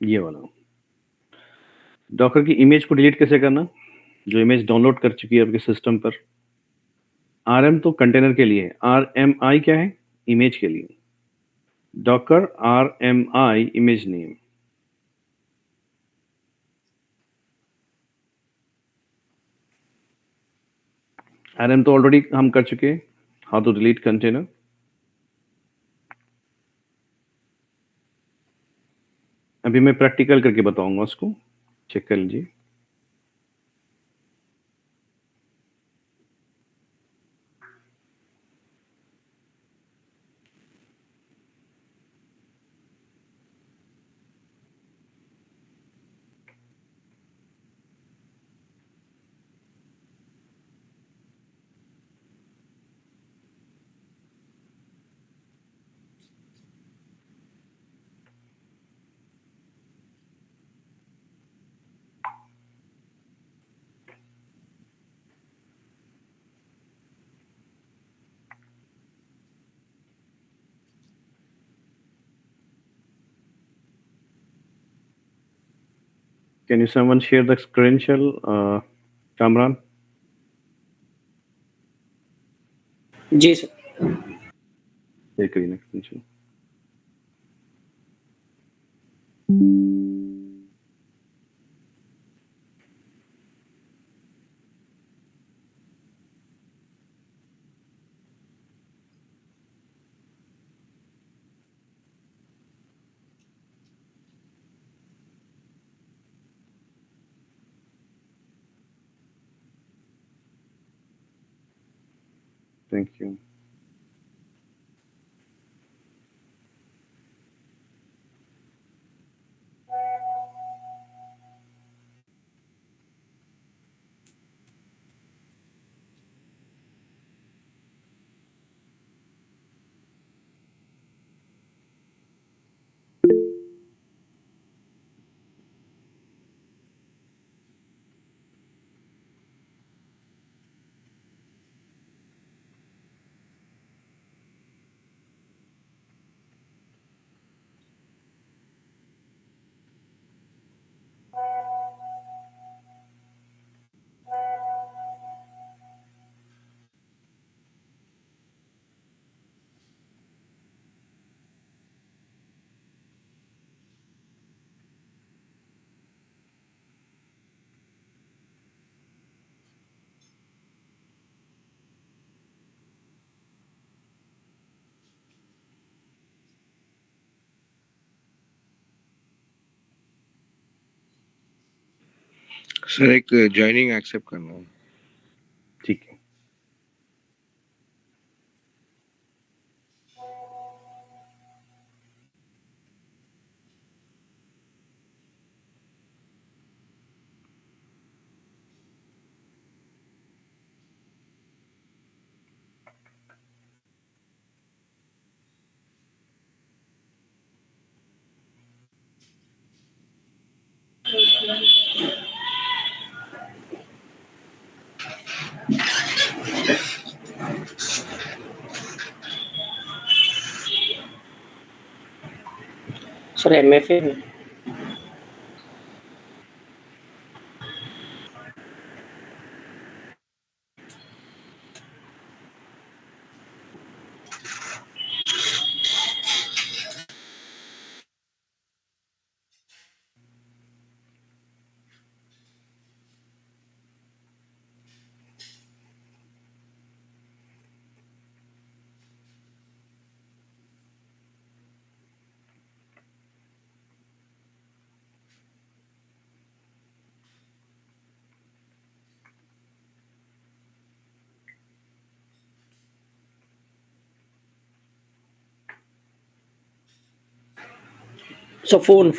ये वाला। डॉकर की इमेज को डिलीट कैसे करना? जो इमेज डाउनलोड कर चुकी है आपके सिस्टम पर। आरएम तो कंटेनर के लिए है, आरएमआई क्या है? इमेज के लिए। Docker RMI image name. RM तो ऑलरेडी हम कर चुके हैं। How to delete container. अभी मैं प्रैक्टिकल करके बताऊंगा उसको, चेक कर लीजिए। Can you someone share the credential, Kamran? जी सर। Share करिए ना credential. Thank you. सर एक ज्वाइनिंग एक्सेप्ट करना है। ठीक है। सर एमएफए में sir phone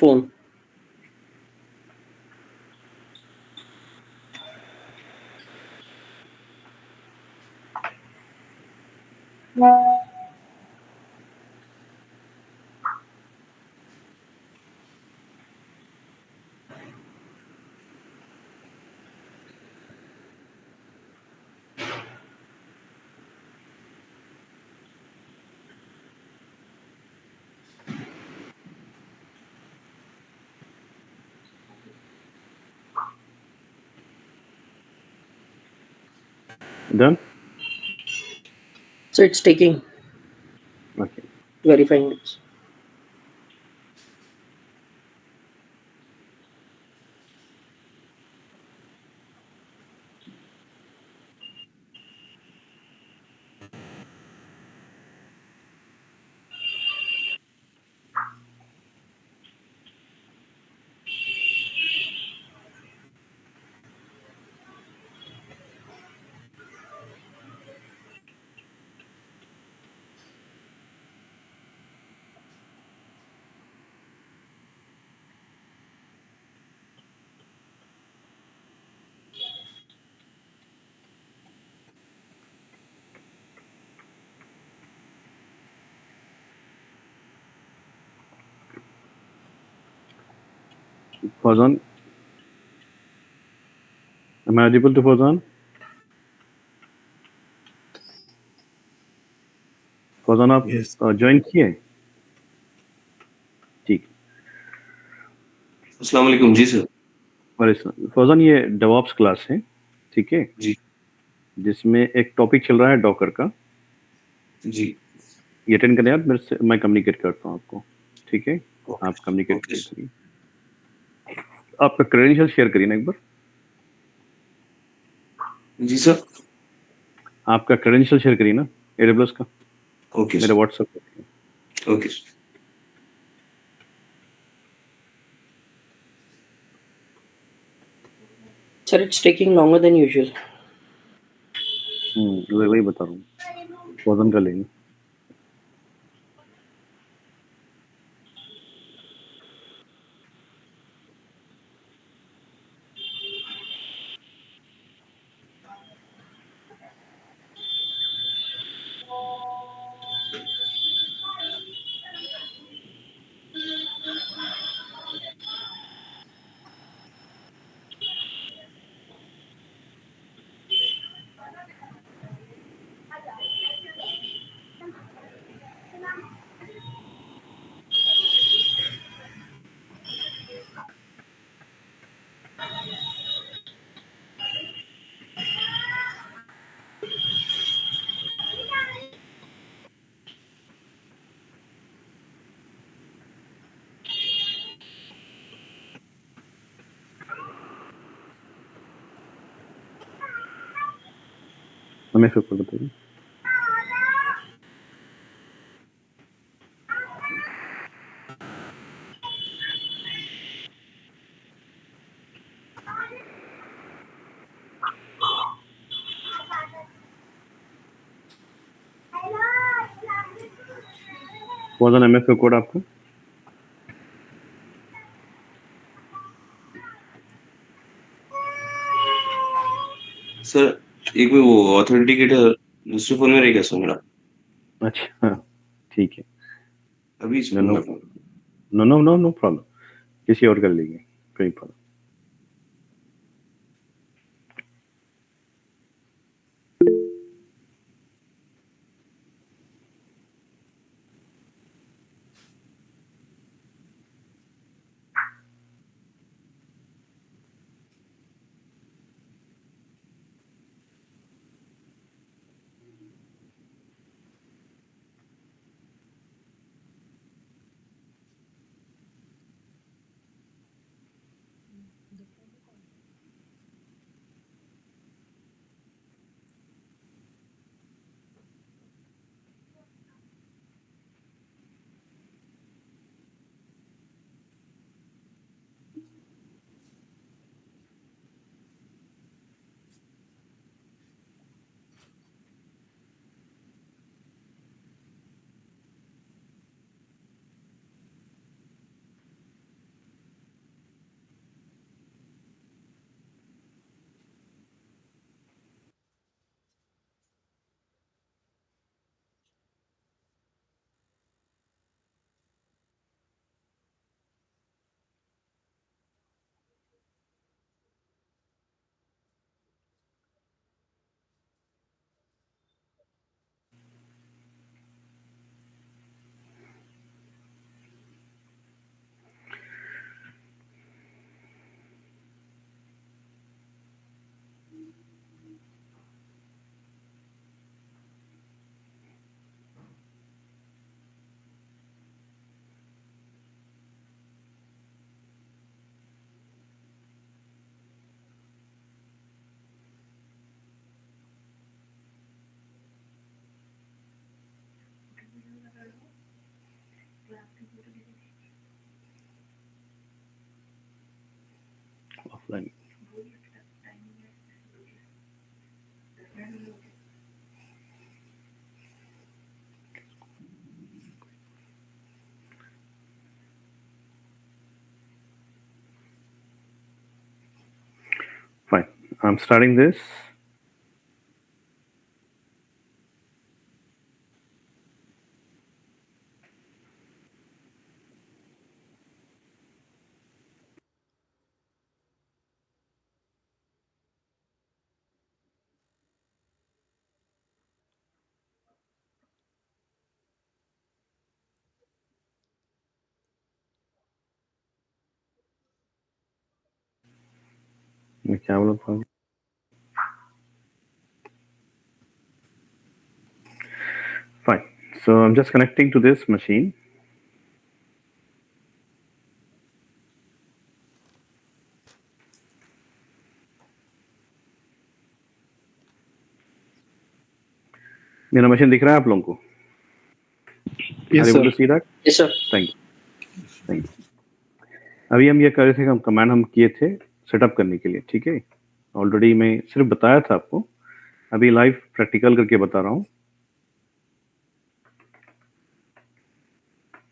Done? So it's taking Okay. verifying it. Faizan, am I audible to Faizan? Fauzan आप Yes. ज्वाइन किए? ठीक। अस्सलाम वालेकुम जी सर। फौजान ये डेवऑप्स क्लास है, ठीक है, जी जिसमें एक टॉपिक चल रहा है डॉकर का। जी ये अटेंड करें आप, मेरे से मैं कम्युनिकेट करता हूँ आपको, ठीक है, आप कम्युनिकेट ओके करिए। आपका क्रेडेंशियल शेयर करिए ना एक बार। जी सर। आपका क्रेडेंशियल शेयर करिए ना AWS का, ओके मेरे व्हाट्सएप पे। Okay Sir, it's taking longer than usual. वही बता रहा हूँ, फौजान का लेंगे। हमें फिर बताइए। फौजान MFA कोड आपका? सर एक में वो ऑथेंटिकेटर दूसरे फोन में रहेगा सर मेरा। अच्छा, ठीक है। अभी इस नो फोन नो में no no no no problem, किसी और कर लेंगे, कोई प्रॉब्लम। I'm starting this. मैं क्या बोलता हूँ? Fine. So I'm just connecting to this machine. मेरा मशीन दिख रहा है आप लोगों को? Yes, Are you able sir. to see that? Yes, sir. Thank you. Thank you. अभी हम ये कर रहे थे, हम कमांड हम किए थे सेटअप करने के लिए, ठीक है? ऑलरेडी मैं सिर्फ बताया था आपको, अभी लाइव प्रैक्टिकल करके बता रहा हूँ।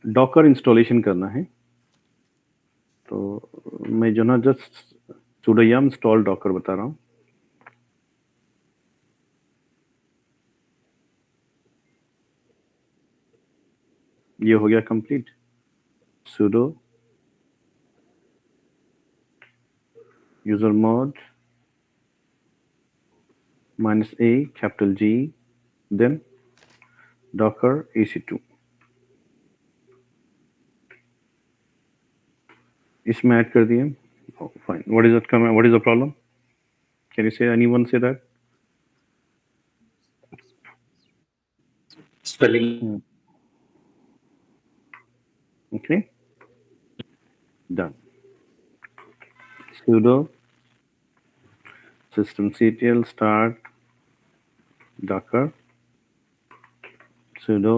डॉकर इंस्टॉलेशन करना है, तो मैं जो ना just sudo yum install docker बता रहा हूँ। ये हो गया complete. sudo usermod -a capital G then docker ec2, इसमें ऐड कर दिए। Fine, what is that, what is the problem? Can you say, anyone say that? Spelling. Okay, done. Sudo systemctl start docker, sudo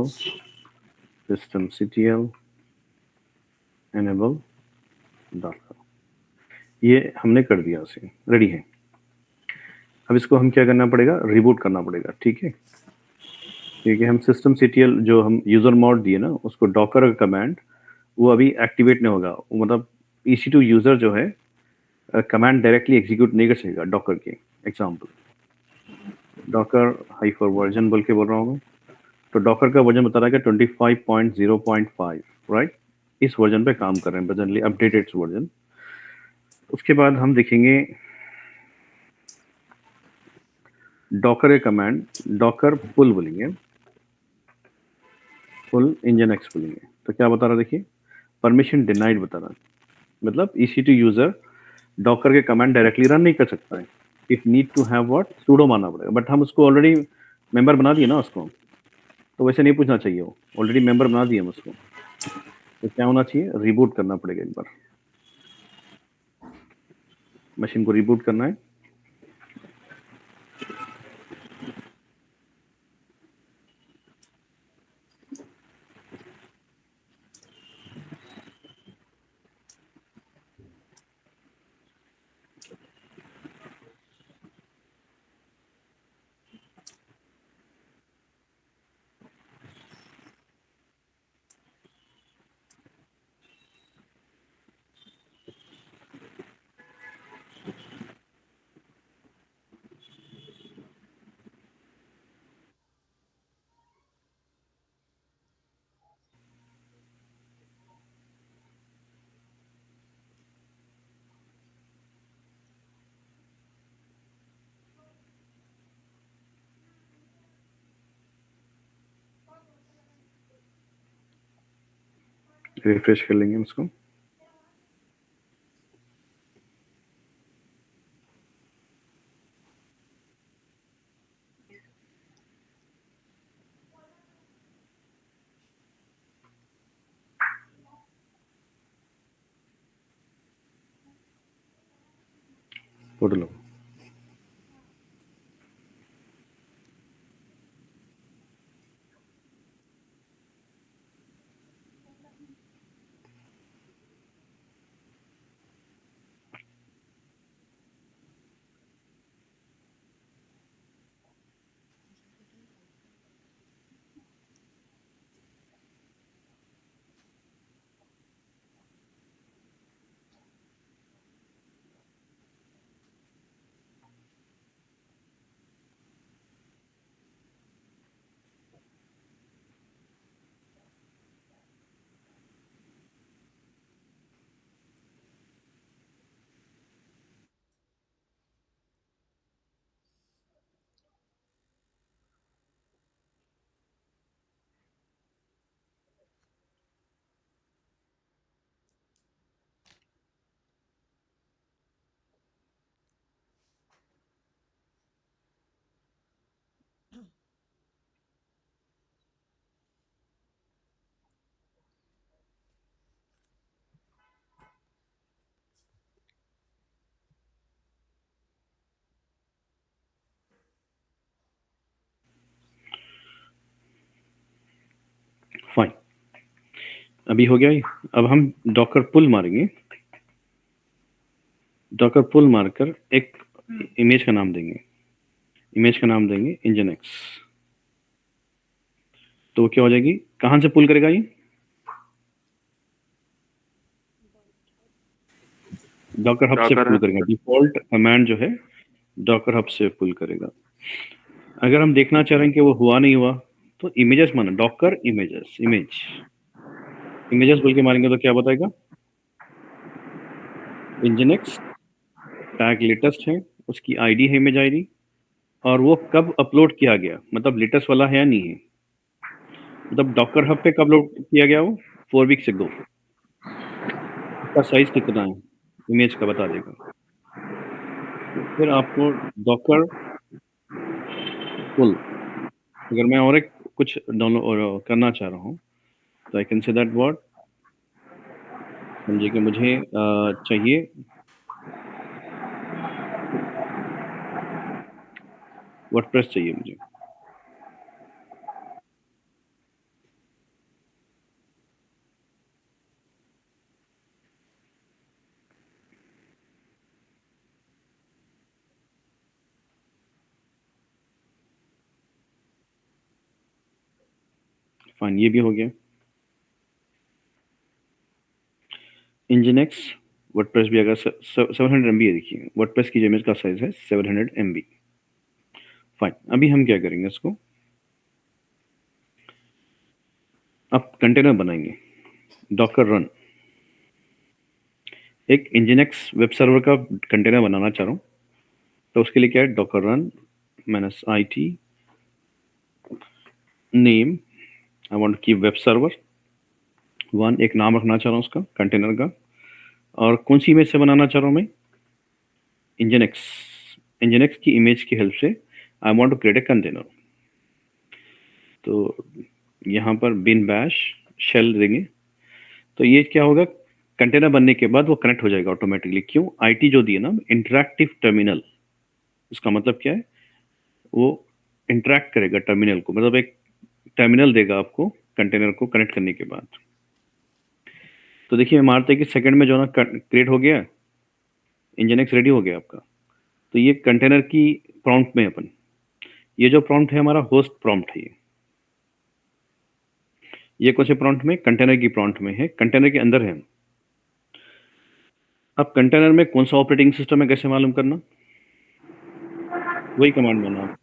systemctl enable docker, ये हमने कर दिया, उसे ready है। अब इसको हम क्या करना पड़ेगा, रिबूट करना पड़ेगा, ठीक है? क्योंकि हम systemctl जो हम यूजर मॉड दिए ना, उसको डॉकर का कमांड वो अभी एक्टिवेट नहीं होगा, वो मतलब EC2 यूजर जो है कमांड डायरेक्टली एग्जीक्यूट नहीं कर सकेगा डॉकर के। एग्जांपल डॉकर हाइफर वर्जन बोल के बोल रहा हूँ, तो डॉकर का वर्जन बता रहा है कि 25.0.5, राइट? इस वर्जन पे काम कर रहे हैं, प्रेजेंटली अपडेटेड वर्जन। उसके बाद हम देखेंगे डॉकर के कमांड, डॉकर पुल बोलेंगे, पुल इंजन एक्स बोलेंगे, तो क्या बता रहा है देखिए, परमिशन डिनाइड बता रहा है, मतलब EC2 यूजर डॉकर के कमांड डायरेक्टली रन नहीं कर सकता है, it need to have what, sudo मानना पड़ेगा। बट हम उसको ऑलरेडी मेंबर बना दिए ना उसको, तो वैसे नहीं पूछना चाहिए, वो ऑलरेडी मेंबर बना दिए हम उसको, तो क्या होना चाहिए, रिबूट करना पड़ेगा एक बार, मशीन को रिबूट करना है। रिफ्रेश कर लेंगे उसको। फोटो लो। अभी हो गया ये। अब हम डॉकर पुल मारेंगे, डॉकर पुल मारकर एक इमेज का नाम देंगे, इमेज का नाम देंगे इंजनएक्स। तो वो क्या हो जाएगी, कहाँ से पुल करेगा ये, डॉकर हब से Docker पुल Hub। करेगा। डिफॉल्ट कमांड जो है डॉकर हब से पुल करेगा। अगर हम देखना चाह रहे हैं कि वो हुआ नहीं हुआ, तो इमेजेस माना, डॉकर इमेजेस, इमेजेस बोल के मारेंगे तो क्या बताएगा, इंजनएक्स टैग लेटेस्ट है, उसकी आईडी है इमेज आईडी, और वो कब अपलोड किया गया, मतलब लेटेस्ट वाला है या नहीं है, मतलब डॉकर हब पे कब लोड किया गया वो 4 वीक्स अगो, उसका साइज कितना है इमेज का बता देगा। फिर आपको डॉकर पुल, अगर मैं और एक कुछ डाउनलोड करना चाह रहा हूँ तो I can say that word, समझिए कि मुझे चाहिए वर्डप्रेस चाहिए मुझे, फाइन, ये भी हो गया। इंजनएक्स वर्डप्रेस भी अगर 700 MB है, देखिए वर्डप्रेस की इमेज का साइज है 700 MB। फाइन, अभी हम क्या करेंगे, इसको अब कंटेनर बनाएंगे, डॉकर रन, एक इंजनएक्स वेब सर्वर का कंटेनर बनाना चाह रहा हूँ, तो उसके लिए क्या है, Docker run -IT name, I want to keep web server 1, एक नाम रखना चाह रहा हूँ उसका कंटेनर का, और कौन सी इमेज से बनाना चाह रहा हूँ मैं, इंजनएक्स, इंजनएक्स की इमेज की हेल्प से I want to create a container. तो यहाँ पर बिन बैश शेल देंगे, तो ये क्या होगा, कंटेनर बनने के बाद वो कनेक्ट हो जाएगा ऑटोमेटिकली। क्यों, आईटी जो दी है ना, इंटरैक्टिव टर्मिनल, इसका मतलब क्या है, वो इंटरैक्ट करेगा टर्मिनल को, मतलब एक टर्मिनल देगा आपको कंटेनर को कनेक्ट करने के बाद। तो देखिए मारते कि सेकंड में जो ना क्रिएट हो गया, इंजनएक्स रेडी हो गया आपका। तो ये कंटेनर की प्रॉम्प्ट में अपन, ये जो प्रॉम्प्ट है हमारा होस्ट प्रॉम्प्ट है, ये कौन से प्रॉम्प्ट में, कंटेनर की प्रॉम्प्ट में है, कंटेनर के अंदर है। अब कंटेनर में कौन सा ऑपरेटिंग सिस्टम है कैसे मालूम करना, वही कमांड माना आप,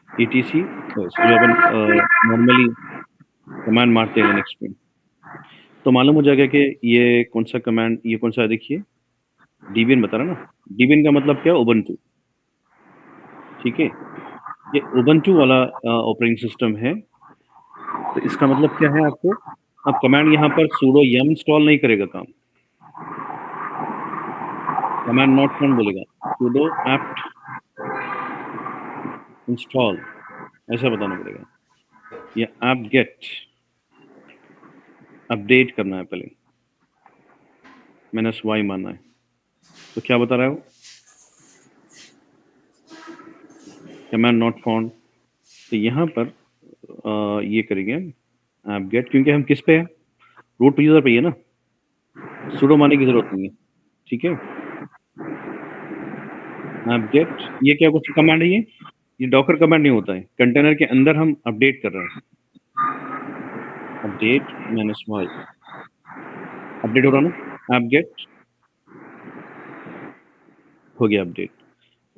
etc जो अपन नॉर्मली कमांड मारते हैं लिनक्स में, तो मालूम हो जाएगा कि ये कौन सा कमांड, ये कौन सा है, देखिए debian बता रहा ना, debian का मतलब क्या है, उबंटू, ठीक है, ये उबंटू वाला ऑपरेटिंग सिस्टम है। तो इसका मतलब क्या है आपको, अब कमांड यहाँ पर sudo yum इंस्टॉल नहीं करेगा काम, कमांड नॉट फाउंड बोलेगा, sudo apt इंस्टॉल ऐसा बताना पड़ेगा, या apt get अपडेट करना है पहले, -y मानना है। तो क्या बता रहा है वो, कमांड नॉट फाउंड। तो यहाँ पर ये करेंगे आप गेट, क्योंकि हम किस पे है, रूट यूजर पे ही है ना, sudo मारने की जरूरत नहीं है, ठीक है। आप गेट, ये क्या कुछ कमांड है, ये डॉकर कमांड नहीं होता है, कंटेनर के अंदर हम अपडेट कर रहे हैं, अपडेट -y, अपडेट हो रहा ना, आप गेट हो गया अपडेट।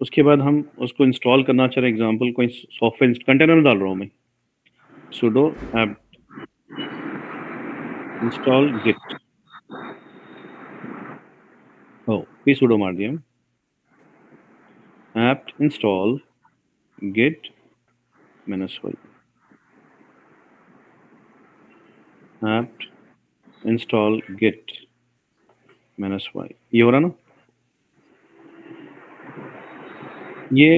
उसके बाद हम उसको इंस्टॉल करना चाह रहे हैं, एग्जांपल कोई सॉफ्टवेयर कंटेनर में डाल रहा हूँ मैं, sudo apt इंस्टॉल गिट, हो फिर sudo मार दिया, apt install git -y, apt install git -y, ये हो रहा ना। ये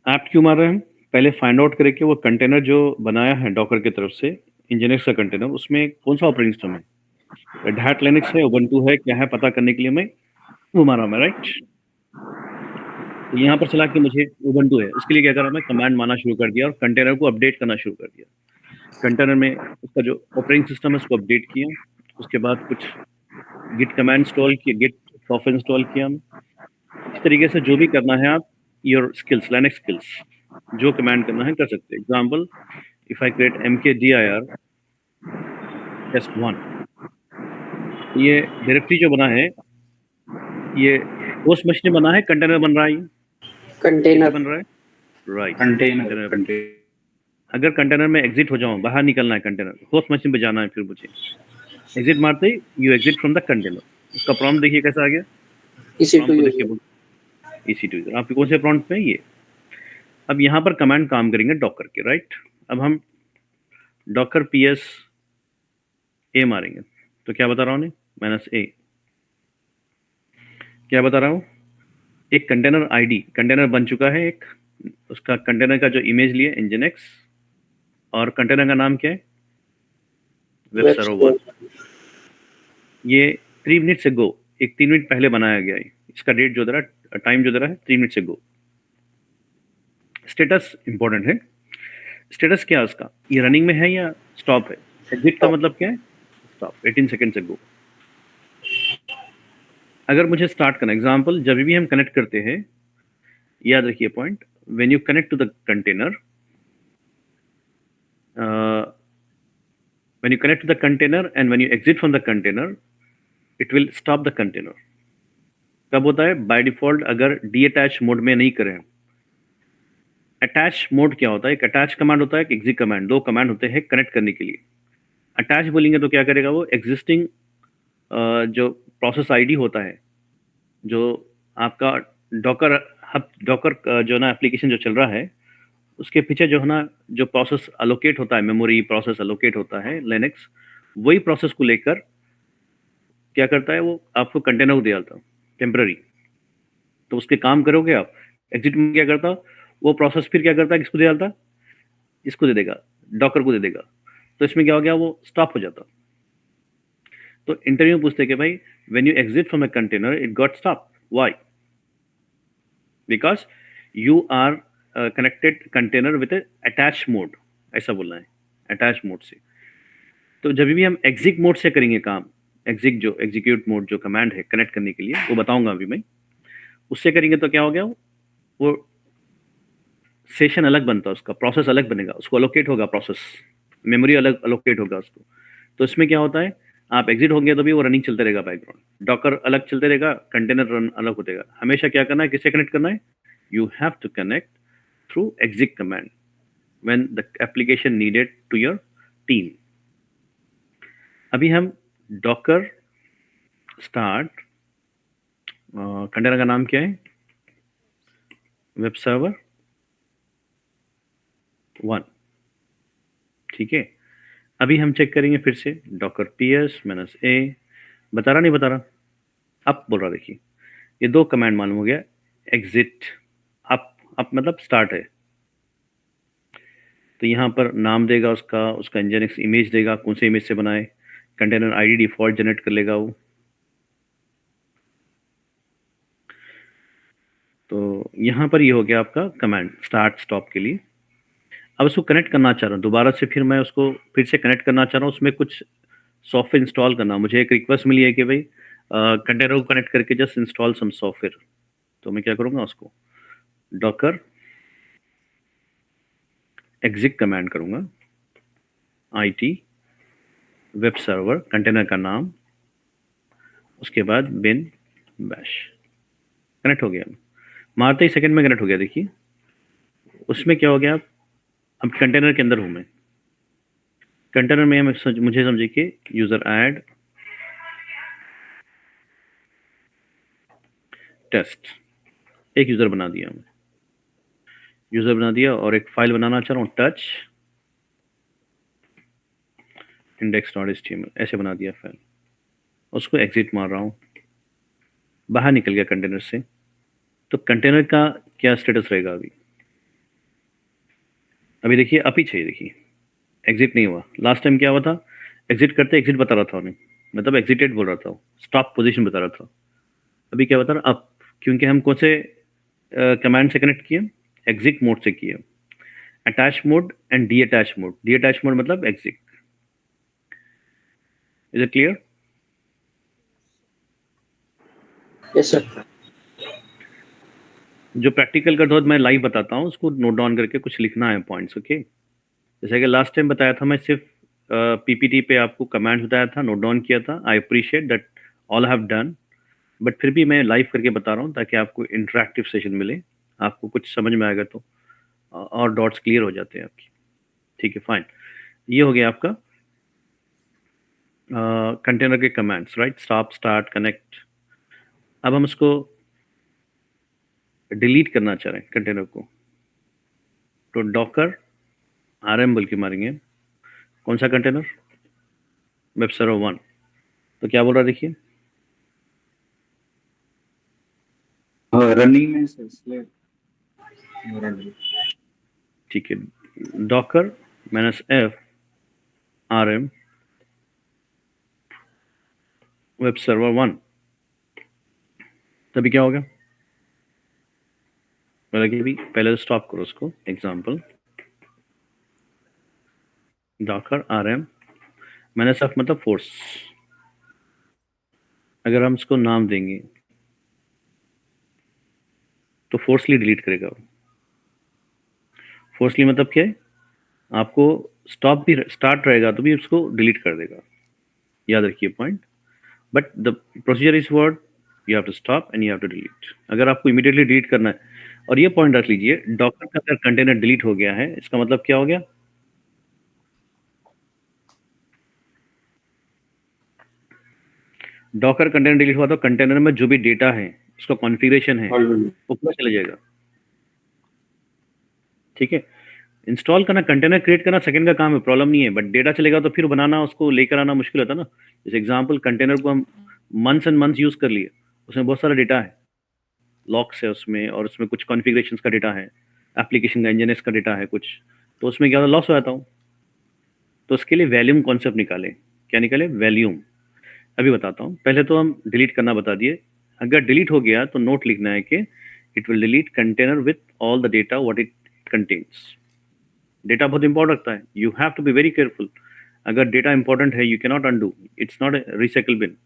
ऐप क्यों मार रहे हैं हम, पहले फाइंड आउट करें कि वो कंटेनर जो बनाया है डॉकर की तरफ से, इंजनएक्स का कंटेनर, उसमें कौन सा ऑपरेटिंग सिस्टम है, रेड हैट लिनक्स है, उबंटू है, क्या है, पता करने के लिए मैं वो मारा मैं, राइट। तो यहाँ पर चला कि मुझे उबंटू है, उसके लिए क्या करा मैं, कमांड मारना शुरू कर दिया और कंटेनर को अपडेट करना शुरू कर दिया, कंटेनर में उसका जो ऑपरेटिंग सिस्टम है उसको अपडेट किया, उसके बाद कुछ गिट कमांड इंस्टॉल किया, गिट सॉफ्टवेयर इंस्टॉल किया हमने। इस तरीके से जो भी करना है आप योर स्किल्स, लिनक्स स्किल्स, जो कमांड करना है कर सकते हैं। Example, if I create mkdir test1, ये डायरेक्टरी जो बना है ये होस्ट मशीन बना है, कंटेनर बन रहा है, ये Container. बन रहा है, राइट, कंटेनर अगर कंटेनर में एग्जिट हो जाऊं, बाहर निकलना है कंटेनर, होस्ट मशीन पे जाना है, फिर मुझे एग्जिट मारते ही you exit from the container. उसका प्रॉम्प्ट देखिए कैसा आ गया, EC2 प्रॉम्प्ट को user. देखिए EC2 आपके कौन से प्रॉम्प्ट में ये। अब यहाँ पर कमांड काम करेंगे डॉकर के, राइट। अब हम डॉकर PS A मारेंगे तो क्या बता रहा हूँ, -A क्या बता रहा हूँ, एक कंटेनर आईडी, कंटेनर बन चुका है एक, उसका कंटेनर का जो इमेज लिए nginx, और कंटेनर का नाम क्या है, वेब सर्वर 1। ये 3 मिनट से गो, एक 3 मिनट पहले बनाया गया है। इसका डेट जो दे रहा है, टाइम जो दे रहा है 3 मिनट से गो। स्टेटस इंपॉर्टेंट है, स्टेटस क्या है उसका, ये रनिंग में है या स्टॉप है। एग्जिट का मतलब क्या है, स्टॉप, 18 सेकेंड से गो। अगर मुझे स्टार्ट करना, एग्जाम्पल जब भी हम कनेक्ट करते हैं, याद रखिए point, when you connect to the container, when you connect to the container and when you exit from the container, it will stop the container। कब होता है, बाय डिफॉल्ट अगर डीअटैच मोड में नहीं करें। अटैच मोड क्या होता है, एक अटैच कमांड होता है, एक एग्जिट कमांड, दो कमांड होते हैं कनेक्ट करने के लिए। अटैच बोलेंगे तो क्या करेगा वो, एग्जिस्टिंग जो प्रोसेस आईडी होता है, जो आपका डॉकर हब, डॉकर जो ना एप्लीकेशन जो चल रहा है, उसके पीछे जो है ना, जो प्रोसेस अलोकेट होता है, मेमोरी प्रोसेस अलोकेट होता है लिनक्स, वही प्रोसेस को लेकर क्या करता है, वो आपको कंटेनर को दे डालता है टेम्पररी। तो उसके काम करोगे आप, एग्जिट में क्या करता, वो प्रोसेस फिर क्या करता है, किसको दे डालता, इसको दे देगा, डॉकर को दे देगा। तो इसमें क्या हो गया, वो स्टॉप हो जाता। तो इंटरव्यू में पूछते कि भाई when you exit from a container it got stop, why, because you are connected container with attach mode, ऐसा बोलना है, अटैच मोड से। तो जब भी हम एग्जिट मोड से करेंगे काम, एग्जिट जो एग्जीक्यूट मोड जो कमांड है कनेक्ट करने के लिए, वो बताऊंगा अभी मैं, उससे करेंगे तो क्या हो गया, वो सेशन अलग बनता है, उसका प्रोसेस अलग बनेगा, उसको अलोकेट होगा, प्रोसेस मेमोरी अलग अलोकेट होगा उसको। तो इसमें क्या होता है, आप एग्जिट होंगे तो भी वो रनिंग चलते रहेगा बैकग्राउंड, डॉकर अलग चलते रहेगा, कंटेनर रन अलग हो जाएगा। हमेशा क्या करना है, किससे कनेक्ट करना है, you have to connect through exit command when the application needed to your team। अभी हम docker start, कंटेनर का नाम क्या है, वेब सर्वर 1, ठीक है। अभी हम चेक करेंगे फिर से, docker ps -a, बता रहा नहीं बता रहा, अप बोल रहा, देखिए ये दो कमांड मालूम हो गया, एग्जिट अप मतलब स्टार्ट है। तो यहाँ पर नाम देगा उसका nginx इमेज देगा, कौन से इमेज से बनाए, कंटेनर आईडी डिफॉल्ट जनरेट कर लेगा वो। तो यहाँ पर ये हो गया आपका कमांड स्टार्ट स्टॉप के लिए। अब उसको कनेक्ट करना चाह रहा हूँ दोबारा से, फिर मैं उसको फिर से कनेक्ट करना चाह रहा हूँ, उसमें कुछ सॉफ्टवेयर इंस्टॉल करना। मुझे एक रिक्वेस्ट मिली है कि भाई कंटेनर को कनेक्ट करके जस्ट इंस्टॉल सम सॉफ्टवेयर। तो मैं क्या करूँगा, उसको डॉकर एग्जिट कमांड करूँगा, IT वेब सर्वर, कंटेनर का नाम, उसके बाद बिन बैश, कनेक्ट हो गया, मारते ही सेकंड में कनेक्ट हो गया। देखिए उसमें क्या हो गया, अब कंटेनर के अंदर हूँ मैं, कंटेनर में मुझे समझिए कि यूजर ऐड टेस्ट, एक यूजर बना दिया मैं, यूजर बना दिया, और एक फाइल बनाना चाह रहा हूँ, टच index.html, ऐसे बना दिया फाइल। उसको एग्जिट मार रहा हूँ, बाहर निकल गया कंटेनर से। तो कंटेनर का क्या स्टेटस रहेगा, अभी देखिए अप ही चाहिए, देखिए एग्जिट नहीं हुआ। लास्ट टाइम क्या हुआ था, एग्जिट करते एग्जिट बता रहा था उन्हें, मतलब एग्जिटेड बोल रहा था, स्टॉप पोजीशन बता रहा था। अभी क्या बता रहा, अप, क्योंकि हम कौन से कमांड से कनेक्ट किए, एग्जिट मोड से किए, attach mode and detach mode. Detach mode मतलब exit. Is it clear? Yes sir. जो प्रैक्टिकल का तो मैं लाइव बताता हूँ, उसको नोट डाउन करके कुछ लिखना है पॉइंट्स, ओके। जैसे कि लास्ट टाइम बताया था, मैं सिर्फ पीपीटी पे आपको कमेंट्स बताया था, नोट डाउन किया था। I appreciate that all have done, but फिर भी मैं लाइव करके बता रहा हूँ ताकि आपको इंटरेक्टिव सेशन मिले, आपको कुछ समझ में आएगा तो और डॉट्स क्लियर हो जाते हैं आपकी। ठीक है, फाइन। ये हो गया आपका कंटेनर के commands, right? Stop, start, connect. अब हम इसको डिलीट करना चाह रहे हैं कंटेनर को, तो डॉकर आरएम बोल के मारेंगे। कौन सा कंटेनर? Web server 1। तो क्या बोल रहा है देखिए, रनिंग में सर, इसलिए रनिंग। ठीक है, Docker -f rm web server 1। तभी क्या होगा? मतलब कि भी पहले स्टॉप करो उसको। एग्जांपल डॉकर rm -f मतलब फोर्स। अगर हम इसको नाम देंगे तो फोर्सली डिलीट करेगा वो। फोर्सली मतलब क्या है? आपको स्टॉप भी, स्टार्ट रहेगा तो भी उसको डिलीट कर देगा, याद रखिए point. But the procedure is word, you have to stop and you have to delete. अगर आपको इमीडिएटली डिलीट करना है, और ये पॉइंट रख लीजिए, डॉकर का अगर कंटेनर डिलीट हो गया है, इसका मतलब क्या हो गया? डॉकर कंटेनर डिलीट हुआ तो कंटेनर में जो भी डेटा है, उसका कॉन्फ़िगरेशन है, वो पूरा चला जाएगा। ठीक है, इंस्टॉल करना, कंटेनर क्रिएट करना सेकंड का काम है, प्रॉब्लम नहीं है, बट डेटा चलेगा तो फिर बनाना, उसको लेकर आना मुश्किल होता है ना। जैसे एग्जांपल, कंटेनर को हम मंथ्स एंड मंथ्स यूज कर लिए, उसमें बहुत सारा डेटा है, लॉक्स है उसमें, और उसमें कुछ कॉन्फ़िगरेशंस का डेटा है, एप्लीकेशन का इंजन का डेटा है कुछ, तो उसमें क्या होता है, लॉस हो जाता हूँ। तो उसके लिए वैल्यूम कॉन्सेप्ट निकालें। क्या निकाले? वैल्यूम। अभी बताता हूँ, पहले तो हम डिलीट करना बता दिए। अगर डिलीट हो गया तो नोट लिखना है कि it will delete container with all the data what it contains. Data बहुत इंपॉर्टेंट रखता है, you have to be very careful. अगर डेटा इंपॉर्टेंट है, you can not undo, it's not a recycle bin,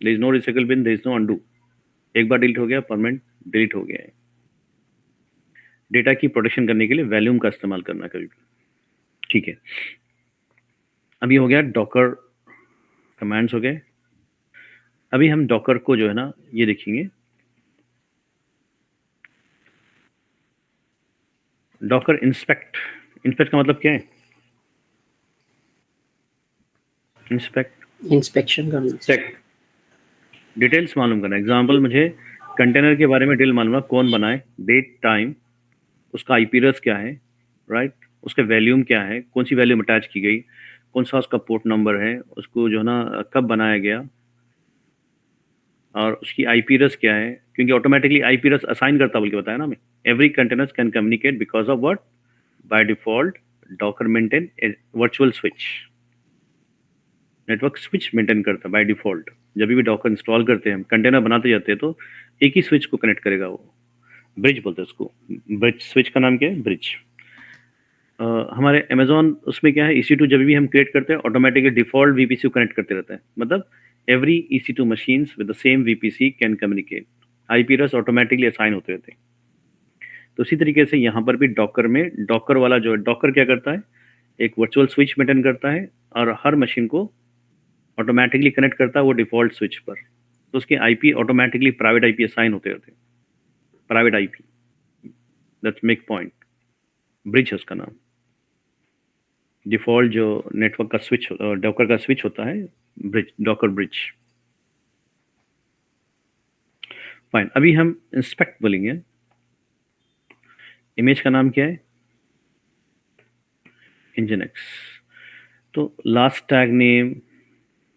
there is no recycle bin, there is no undo. एक बार delete हो गया, permanent delete हो गया है। डेटा की प्रोटेक्शन करने के लिए वैल्यूम का इस्तेमाल करना कभी भी। ठीक है, अभी हो गया डॉकर कमांड्स हो गए। अभी हम डॉकर को जो है ना, ये देखेंगे, डॉकर इंस्पेक्ट। इंस्पेक्ट का मतलब क्या है? इंस्पेक्ट, इंस्पेक्शन करना। चेक, डिटेल्स मालूम करना। एग्जांपल, मुझे कंटेनर के बारे में डिटेल मालूम है, कौन बनाए, डेट, टाइम, उसका आईपी एड्रेस क्या है, राइट, उसके वैल्यूम क्या है, कौन सी वैल्यूम अटैच की गई, कौन सा उसका पोर्ट नंबर है, उसको जो है ना कब बनाया गया, और उसकी आईपी एड्रेस क्या है, क्योंकि ऑटोमेटिकली आईपी एड्रेस असाइन करता बोल के बताया ना हमें। Every container can communicate because of what? By default Docker maintain A virtual switch, network switch maintain करता है बाय डिफॉल्ट। जब भी डॉकर इंस्टॉल करते हैं, हम कंटेनर बनाते जाते हैं, तो एक ही स्विच को कनेक्ट करेगा वो, ब्रिज बोलते हैं उसको। ब्रिज स्विच का नाम क्या है? ब्रिज। हमारे अमेजोन उसमें क्या है, EC2 जब भी हम क्रिएट करते हैं, ऑटोमेटिकली डिफॉल्ट VPC को कनेक्ट करते रहता है। मतलब every EC2 machines with the same VPC can communicate, IP address automatically assign होते रहते हैं। तो उसी तरीके से यहाँ पर भी डॉकर में, डॉकर वाला जो है, डॉकर क्या करता है, एक वर्चुअल स्विच मेंटेन करता है, और हर मशीन को ऑटोमेटिकली कनेक्ट करता है वो डिफॉल्ट स्विच पर। तो उसके IP automatically private IP assign होते रहते हैं, private IP. That's make point. Bridge है उसका नाम। डिफॉल्ट जो नेटवर्क का स्विच, डॉकर का स्विच होता है, ब्रिज, डॉकर ब्रिज। फाइन, अभी हम इंस्पेक्ट बोलेंगे। इमेज का नाम क्या है? इंजनएक्स। तो लास्ट टैग नेम,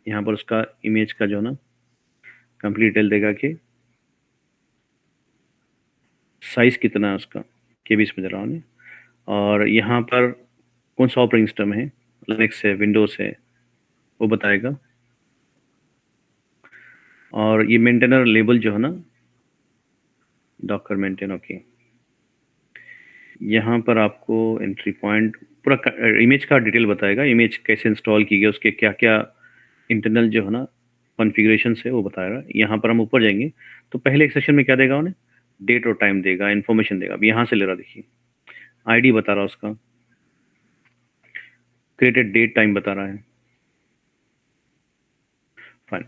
यहाँ पर उसका इमेज का जो ना कंप्लीट डिटेल देगा कि साइज कितना है उसका, केबीस में दे रहा हूँ, और यहाँ पर कौन सा ऑपरेटिंग सिस्टम है, लिनक्स है, विंडोज है, वो बताएगा। और ये मेंटेनर लेबल जो है ना, डॉकर मेंटेन, ओके। यहाँ पर आपको एंट्री पॉइंट पूरा इमेज का डिटेल बताएगा, इमेज कैसे इंस्टॉल की गई, उसके क्या क्या इंटरनल जो है ना कॉन्फ़िगरेशन से वो बता रहा है। यहाँ पर हम ऊपर जाएंगे तो पहले एक सेक्शन में क्या देगा उन्हें, डेट और टाइम देगा, इन्फॉर्मेशन देगा। अब यहाँ से ले रहा, देखिए आईडी बता रहा उसका, क्रिएटेड डेट टाइम बता रहा है। फाइन।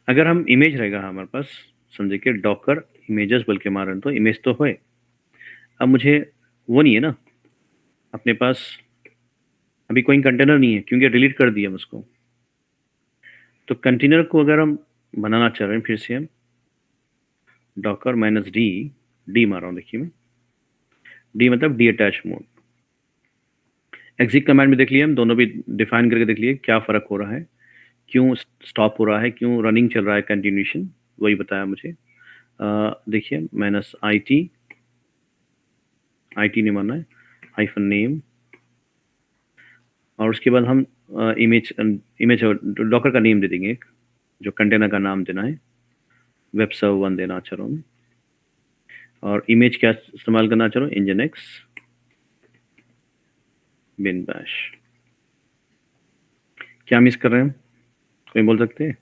अगर हम इमेज रहेगा हमारे पास, समझे कि डॉकर इमेजेस बल्कि मारन तो इमेज तो है। अब मुझे वो नहीं है ना अपने पास, अभी कोई कंटेनर नहीं है क्योंकि डिलीट कर दिया हम उसको। तो कंटेनर को अगर हम बनाना चाह रहे हैं, फिर से हम डॉकर -d मार रहा हूँ, देखिए मैं डी मतलब D attach mode. Exit command में देख लिया हम, दोनों भी डिफाइन करके देख लिए क्या फ़र्क हो रहा है, क्यों स्टॉप हो रहा है, क्यों रनिंग चल रहा है, कंटिन्यूशन वही बताया मुझे। देखिए -IT नहीं मानना है, -name, और उसके बाद हम इमेज डॉकर का नेम दे देंगे एक, जो कंटेनर का नाम देना है, वेब सर्वर 1 देना चाह रहा हूँ मैं। और इमेज क्या इस्तेमाल करना चाह रहा हूँ, nginx bin bash। क्या मिस कर रहे हैं, कोई बोल सकते हैं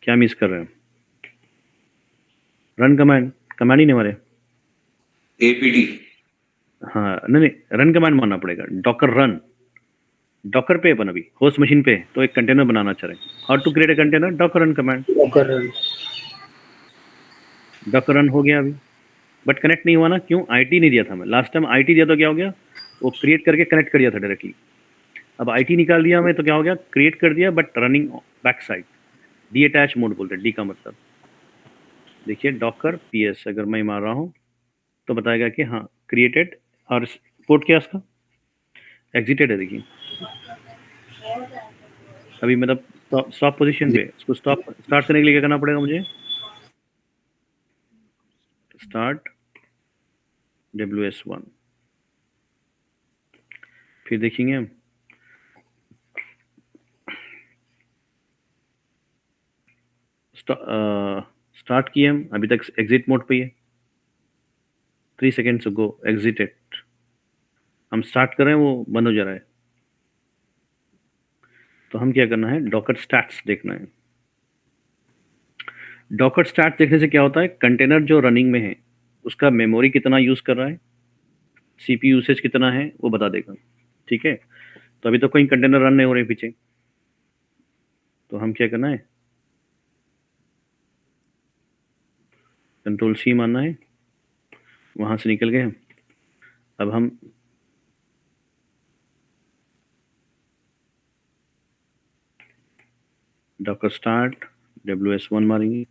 क्या मिस कर रहे हैं? रन कमांड ही नहीं मारे। APT। हाँ नहीं, रन कमांड मानना पड़ेगा, डॉकर रन। डॉकर पे अपन अभी होस्ट मशीन पे तो एक कंटेनर बनाना चाह रहे हैं। How to create a container, Docker run command. Docker run. Docker run हो गया अभी, बट कनेक्ट नहीं हुआ ना, क्यों, आईटी नहीं दिया था मैं लास्ट टाइम। आईटी दिया तो क्या हो गया, वो क्रिएट करके कनेक्ट कर दिया था डायरेक्टली। अब आईटी निकाल दिया मैं तो क्या हो गया, क्रिएट कर दिया but running back side, D attach mode बोलते हैं, डी का मतलब। देखिए डॉकर पीएस अगर मैं मार रहा हूँ तो बताएगा कि हाँ क्रिएटेड, और पोर्ट क्या उसका, एग्जिटेड है। देखिए अभी मतलब स्टॉप पोजीशन पे, इसको स्टार्ट करने के लिए क्या करना पड़ेगा मुझे, स्टार्ट WS1। फिर देखेंगे हम स्टार्ट किए हम, अभी तक एग्जिट मोड पे ही है, 3 सेकेंड्स गो एग्जिटेड। हम स्टार्ट कर रहे हैं, वो बंद हो जा रहा है। तो हम क्या करना है, डॉकर स्टैट्स देखना है। डॉकर स्टैट्स देखने से क्या होता है, कंटेनर जो रनिंग में है उसका मेमोरी कितना यूज कर रहा है, सीपीयू यूसेज कितना है, वो बता देगा। ठीक है, तो अभी तो कोई कंटेनर रन नहीं हो रहे पीछे, तो हम क्या करना है, Ctrl+C मारना है, वहां से निकल गए हम। अब हम डॉकर स्टार्ट WS1 मारेंगे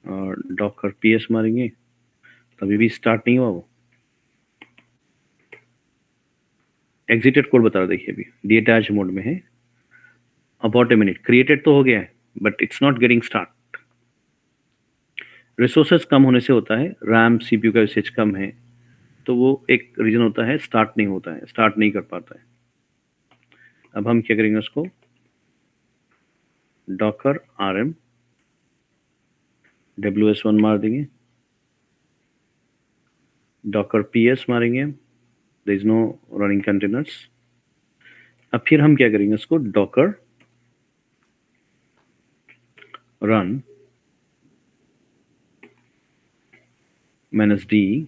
और डॉकर PS मारेंगे, तो अभी भी स्टार्ट नहीं हुआ वो। एग्जिटेड कोड बता रहा, देखिए अभी डी अटैच मोड में है, अबाउट ए मिनट, क्रिएटेड तो हो गया है but it's not getting start. Resources कम होने से होता है, रैम सीपीयू का यूसेज कम है, तो वो एक रीजन होता है, स्टार्ट नहीं होता है, स्टार्ट नहीं कर पाता है। अब हम क्या करेंगे, उसको डॉकर RM WS1 मार देंगे, डॉकर PS मारेंगे, there is no running containers. अब फिर हम क्या करेंगे, उसको डॉकर रन -d,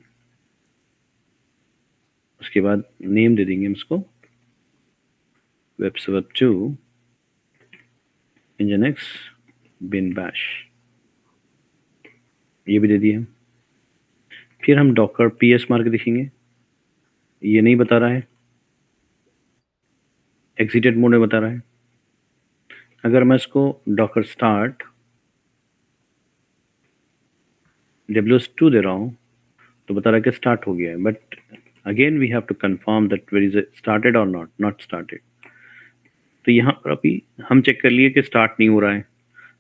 उसके बाद नेम दे देंगे हम इसको, web server 2 nginx bin bash, ये भी दे दिए हम। फिर हम डॉकर PS मार के देखेंगे, ये नहीं बता रहा है, एग्जिटेड मोड में बता रहा है। अगर मैं इसको डॉकर स्टार्ट WS2 दे रहा हूँ तो बता रहा है कि स्टार्ट हो गया है, but again we have to confirm that where is started और नॉट स्टार्टेड। तो यहाँ पर अभी हम चेक कर लिए कि स्टार्ट नहीं हो रहा है,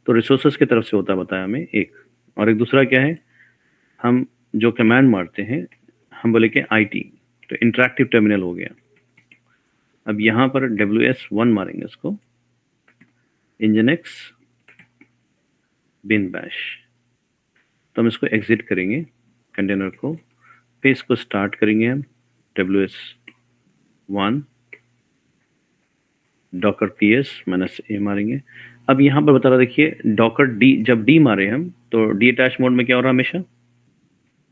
तो रिसोर्सेज की तरफ से होता है बताया हमें एक, और एक दूसरा क्या है, हम जो कमांड मारते हैं, हम बोले कि IT, तो इंटरैक्टिव टर्मिनल हो गया। अब यहाँ पर WS1 मारेंगे इसको, nginx bin bash, तो हम इसको एग्जिट करेंगे कंटेनर को, फिर इसको स्टार्ट करेंगे हम WS1, डॉकर PS -a मारेंगे। अब यहाँ पर बता रहा देखिए डॉकर D, जब D मारे हम तो डीअटैच मोड में क्या हो रहा है हमेशा,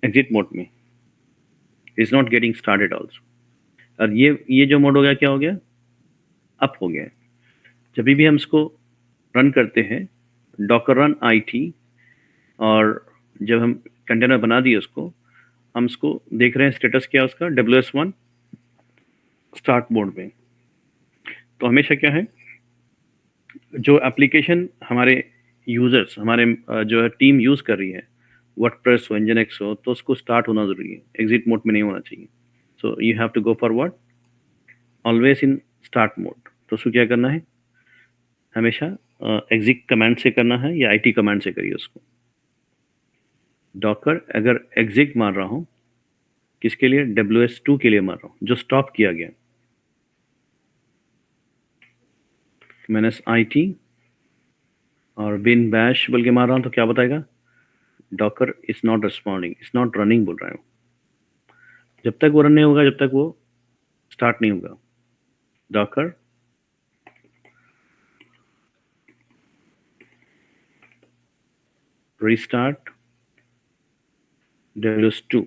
एग्जिट मोड में, is not getting started also. और ये जो मोड हो गया क्या हो गया, अप हो गया। जब भी हम इसको रन करते हैं डॉकर रन IT, और जब हम कंटेनर बना दिए उसको, हम इसको देख रहे हैं स्टेटस क्या है उसका, WS1 स्टार्ट मोड में। तो हमेशा क्या है, जो एप्लीकेशन हमारे यूजर्स, हमारे जो है टीम यूज़ कर रही है, वर्डप्रेस हो, nginx हो, तो उसको स्टार्ट होना ज़रूरी है, एग्जिट मोड में नहीं होना चाहिए। So you have to go for what, always in start mode. तो उसको क्या करना है, हमेशा एग्जिट कमांड से करना है या IT कमांड से करिए उसको। डॉकर अगर एग्जिट मार रहा हूँ, किसके लिए, WS2 के लिए मार रहा हूँ, जो स्टॉप किया गया, -IT और बिन बैश बोल के मार रहा हूँ, तो क्या बताएगा, Docker is not responding, is not running बोल रहा है। जब तक वो रन नहीं होगा, जब तक वो स्टार्ट नहीं होगा। डॉकर रीस्टार्ट WS2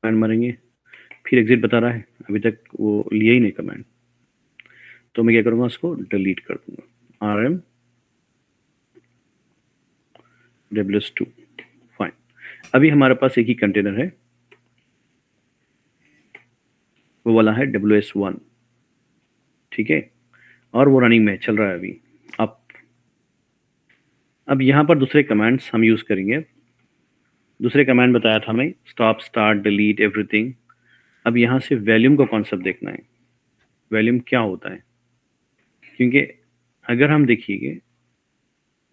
कमांड मारेंगे, फिर एग्जिट बता रहा है, अभी तक वो लिया ही नहीं कमांड। तो मैं क्या करूँगा, उसको डिलीट कर दूंगा, RM WS2 फाइन। अभी हमारे पास एक ही कंटेनर है, वो वाला है WS1, ठीक है, और वो रनिंग में चल रहा है अभी अप। अब यहाँ पर दूसरे कमांड्स हम यूज़ करेंगे। दूसरे कमांड बताया था हमें, स्टॉप, स्टार्ट, डिलीट, एवरीथिंग। अब यहाँ से वॉल्यूम का कॉन्सेप्ट देखना है, वॉल्यूम क्या होता है, क्योंकि अगर हम देखिए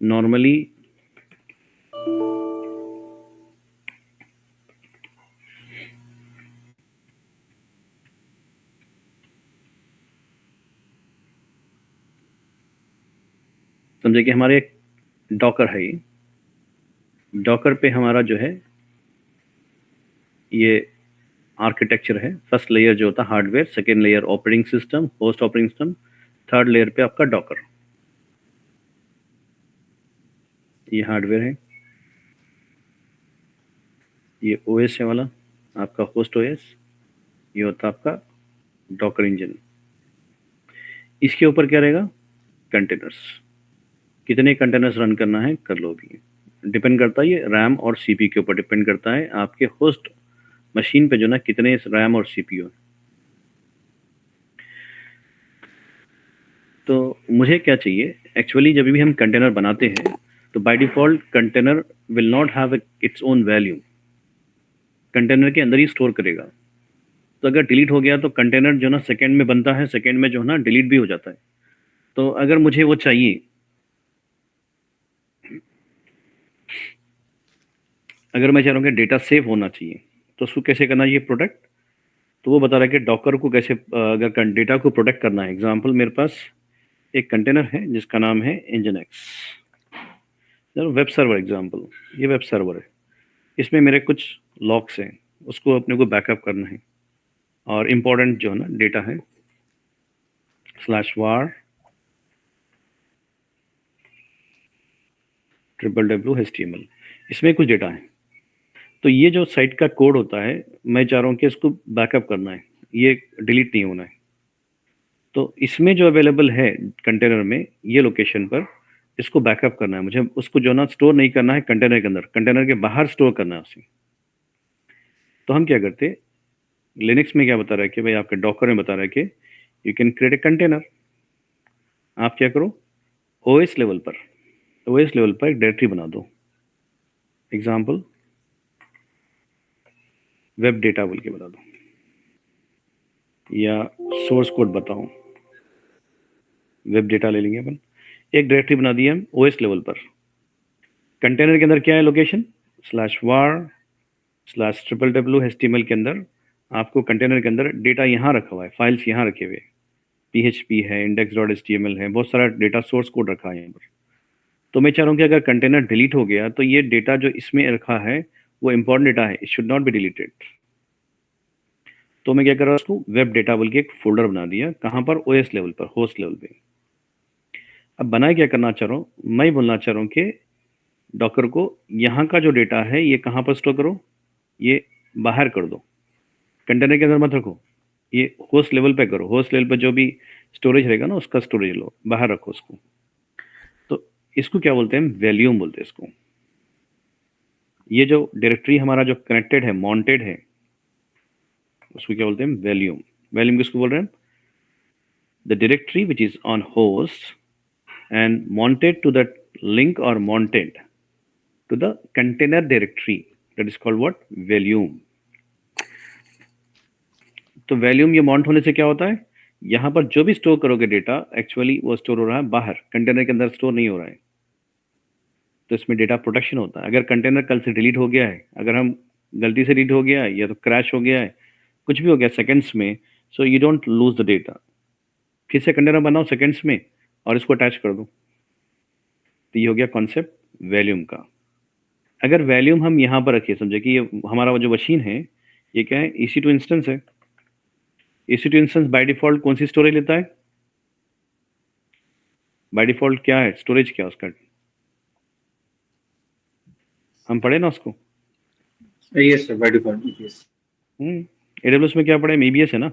नॉर्मली समझे कि हमारे डॉकर है, ये डॉकर पे हमारा जो है ये आर्किटेक्चर है। फर्स्ट लेयर जो होता है hardware, second layer operating system, host operating system, third layer पे आपका डॉकर। ये हार्डवेयर है, ये OS है वाला आपका होस्ट OS, ये होता है आपका डॉकर इंजन। इसके ऊपर क्या रहेगा, कंटेनर्स, कितने कंटेनर्स रन करना है कर लो। भी डिपेंड करता है, ये रैम और CPU के ऊपर डिपेंड करता है, आपके होस्ट मशीन पे जो ना कितने रैम और CPU है। तो मुझे क्या चाहिए एक्चुअली, जब भी हम कंटेनर बनाते हैं तो by default container will not have its own value, container के अंदर ही स्टोर करेगा। तो अगर डिलीट हो गया तो कंटेनर जो ना सेकंड में बनता है, सेकंड में जो है ना डिलीट भी हो जाता है। तो अगर मुझे वो चाहिए, अगर मैं चाह रहा हूँ कि डेटा सेव होना चाहिए, तो उसको कैसे करना है, ये प्रोटेक्ट। तो वो बता रहा है कि डॉकर को कैसे अगर डेटा को प्रोटेक्ट करना है। एग्जांपल, मेरे पास एक कंटेनर है जिसका नाम है nginx वेब सर्वर। एग्जांपल, ये वेब सर्वर है, इसमें मेरे कुछ लॉग्स हैं, उसको अपने को बैकअप करना है, और इम्पोर्टेंट जो है ना डेटा है /var www.html, इसमें कुछ डेटा है। तो ये जो साइट का कोड होता है, मैं चाह रहा हूँ कि इसको बैकअप करना है, ये डिलीट नहीं होना है। तो इसमें जो अवेलेबल है कंटेनर में, ये लोकेशन पर इसको बैकअप करना है मुझे। उसको जो ना स्टोर नहीं करना है कंटेनर के अंदर, कंटेनर के बाहर स्टोर करना है उसे। तो हम क्या करते, लिनक्स में क्या बता रहा है कि भाई आपके डॉकर में बता रहा है कि you can create a container. आप क्या करो, OS लेवल पर एक डायरेक्टरी बना दो। एग्जाम्पल, वेब डेटा बोल के बता दो, या सोर्स कोड बताओ, वेब डेटा ले लेंगे अपन। एक डायरेक्टरी बना दी हम OS लेवल पर। कंटेनर के अंदर क्या है लोकेशन, /var /www.html के अंदर आपको कंटेनर के अंदर डेटा यहाँ रखा हुआ है, फाइल्स यहाँ रखे हुए, PHP है, index.html है, बहुत सारा डेटा सोर्स कोड रखा है यहाँ पर। तो मैं चाह रहा हूँ कि अगर कंटेनर डिलीट हो गया तो ये डेटा जो इसमें रखा है वो इंपॉर्टेंट डेटा है, it should not be deleted. तो मैं क्या कर रहा हूँ, उसको वेब डेटा बोल के एक फोल्डर बना दिया, कहाँ पर, ओएस लेवल पर, होस्ट लेवल पे। अब बनाए क्या करना चाह रहा हूँ, मैं बोलना चाह रहा हूँ कि डॉकर को यहाँ का जो डेटा है ये कहाँ पर स्टोर करो, ये बाहर कर दो, कंटेनर के अंदर मत रखो, ये होस्ट लेवल पे करो, होस्ट लेवल पे जो भी स्टोरेज रहेगा ना उसका स्टोरेज लो, बाहर रखो उसको। तो इसको क्या बोलते हैं, वैल्यूम बोलते हैं इसको। ये जो डायरेक्टरी हमारा जो कनेक्टेड है, माउंटेड है, उसको क्या बोलते हैं, वैल्यूम। वैल्यूम किसको बोल रहे हैं, the directory which is on host and mounted to that link or mounted to the container directory, that is called what, volume। तो वैल्यूम ये माउंट होने से क्या होता है, यहाँ पर जो भी स्टोर करोगे डेटा एक्चुअली वो स्टोर हो रहा है बाहर, कंटेनर के अंदर स्टोर नहीं हो रहा है। तो इसमें डेटा प्रोटेक्शन होता है। अगर कंटेनर कल से डिलीट हो गया है, अगर हम गलती से डिलीट हो गया है या तो क्रैश हो गया है, कुछ भी हो गया सेकंड्स में, so you don't lose the data. फिर से कंटेनर बनाओ सेकंड्स में और इसको अटैच कर दो। तो ये हो गया कॉन्सेप्ट वैल्यूम का। अगर वैल्यूम हम यहाँ पर रखिए, समझे कि ये हमारा जो मशीन है ये क्या है, EC2 इंस्टेंस है। EC2 इंस्टेंस बाय डिफॉल्ट कौन सी स्टोरेज लेता है, बाय डिफॉल्ट क्या है स्टोरेज, क्या उसका, हम पढ़े ना उसको। Yes, sir. By default, yes. AWS में क्या पढ़े, EBS है ना,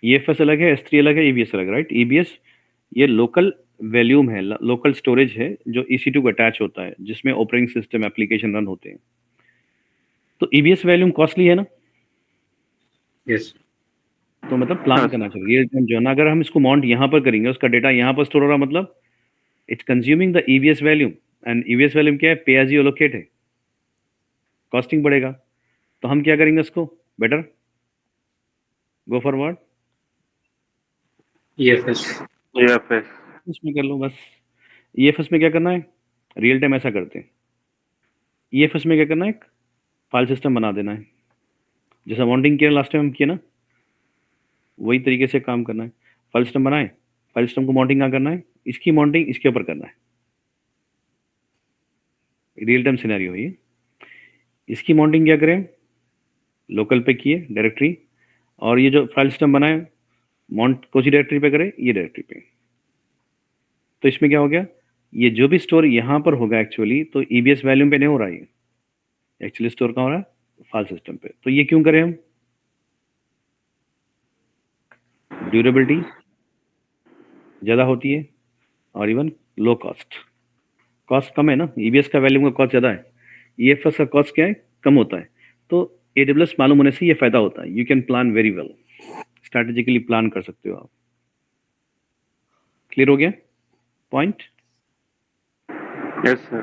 EFS अलग है, S3 अलग है, EBS अलग, राइट। EBS ये लोकल वैल्यूम है, लोकल स्टोरेज है जो EC2 को अटैच होता है, जिसमें ऑपरेटिंग सिस्टम एप्लीकेशन रन होते हैं। तो EBS वैल्यूम कॉस्टली है ना, Yes. तो मतलब प्लान करना चाहिए रियल टाइम जो है ना। अगर हम इसको माउंट यहाँ पर करेंगे, उसका डेटा यहाँ पर स्टोर हो रहा, मतलब it's consuming the EBS volume. And EBS volume क्या है, पे एज यू एलोकेट है, कॉस्टिंग बढ़ेगा। तो हम क्या करेंगे उसको, बेटर गो फॉरवर्ड EFS. इसमें कर लो बस। EFS में क्या करना है, रियल टाइम ऐसा करते हैं। EFS में क्या करना है, एक फाइल सिस्टम बना देना है, जैसा माउंटिंग किया लास्ट टाइम हम किया ना, वही तरीके से काम करना है। फाइल सिस्टम बनाए, फाइल सिस्टम को माउंटिंग कहाँ करना है, इसकी माउंटिंग इसके ऊपर करना है, रियल टाइम सिनेरियो ये। इसकी माउंटिंग क्या करें, लोकल पे किए डायरेक्टरी, और ये जो फाइल सिस्टम बनाए माउंट कौन सी डायरेक्टरी पे करे, ये डायरेक्टरी पे। तो इसमें क्या हो गया, ये जो भी स्टोर यहाँ पर होगा एक्चुअली, तो EBS वैल्यूम पे नहीं हो रहा है, एक्चुअली स्टोर कहाँ हो रहा है, फाइल सिस्टम पे। तो ये क्यों करें हम, ड्यूरेबिलिटी ज़्यादा होती है और इवन लो कॉस्ट, कॉस्ट कम है ना, EBS का वैल्यूम का कॉस्ट ज़्यादा है, EFS का कॉस्ट क्या है, कम होता है। तो AWS मालूम होने से ये फायदा होता है, you can plan very well, strategically plan कर सकते हो आप। क्लियर हो गया पॉइंट, Yes, sir.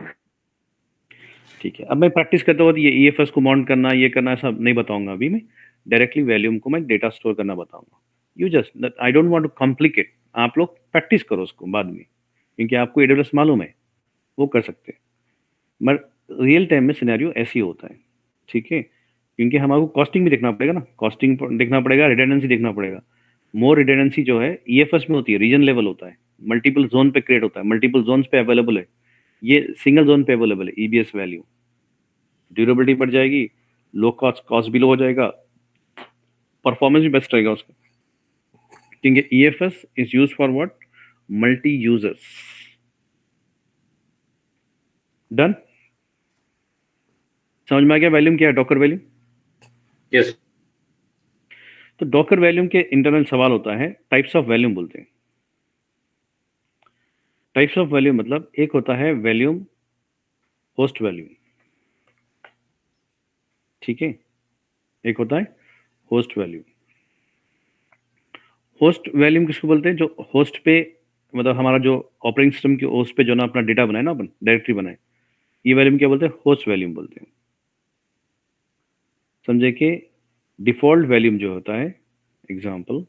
ठीक है। अब मैं प्रैक्टिस करता हूँ, ये EFS को माउंट करना, ये करना, ऐसा नहीं बताऊंगा अभी मैं, डायरेक्टली वैल्यूम को मैं डेटा स्टोर करना बताऊंगा। You just, I don't want to complicate, आप लोग प्रैक्टिस करो उसको बाद में, क्योंकि आपको AWS मालूम है, वो कर सकते हैं। मगर रियल टाइम में सिनेरियो ऐसे ही होता है, ठीक है, क्योंकि हमारे को कॉस्टिंग भी देखना पड़ेगा ना, कॉस्टिंग देखना पड़ेगा, रिडंडेंसी देखना पड़ेगा। मोर रिडंडेंसी जो है EFS में होती है, रीजन लेवल होता है, मल्टीपल जोन पे क्रिएट होता है, मल्टीपल जोन्स पे अवेलेबल है, ये सिंगल जोन पे अवेलेबल है EBS वैल्यू। ड्यूरेबिलिटी बढ़ जाएगी, लो कॉस्ट, कॉस्ट भी लो हो जाएगा, परफॉर्मेंस भी बेस्ट रहेगा उसका, क्योंकि EFS is use for what, multi users. Done, समझ में आ गया वैल्यूम क्या है, डॉकर वैल्यूम। Yes. तो डॉकर वैल्यूम के इंटरनल सवाल होता है, टाइप्स ऑफ वैल्यूम बोलते हैं। टाइप्स ऑफ वैल्यूम मतलब एक होता है वैल्यूम होस्ट वैल्यूम, ठीक है, एक होता है होस्ट वैल्यूम। होस्ट वैल्यूम किसको बोलते हैं, जो होस्ट पे, मतलब हमारा जो ऑपरेटिंग सिस्टम के होस्ट पे जो ना अपना डेटा बनाए ना, अपन डायरेक्टरी बनाए, ये वैल्यूम क्या बोलते हैं, होस्ट वैल्यूम बोलते हैं। समझे कि डिफॉल्ट वैल्यूम जो होता है, एग्जांपल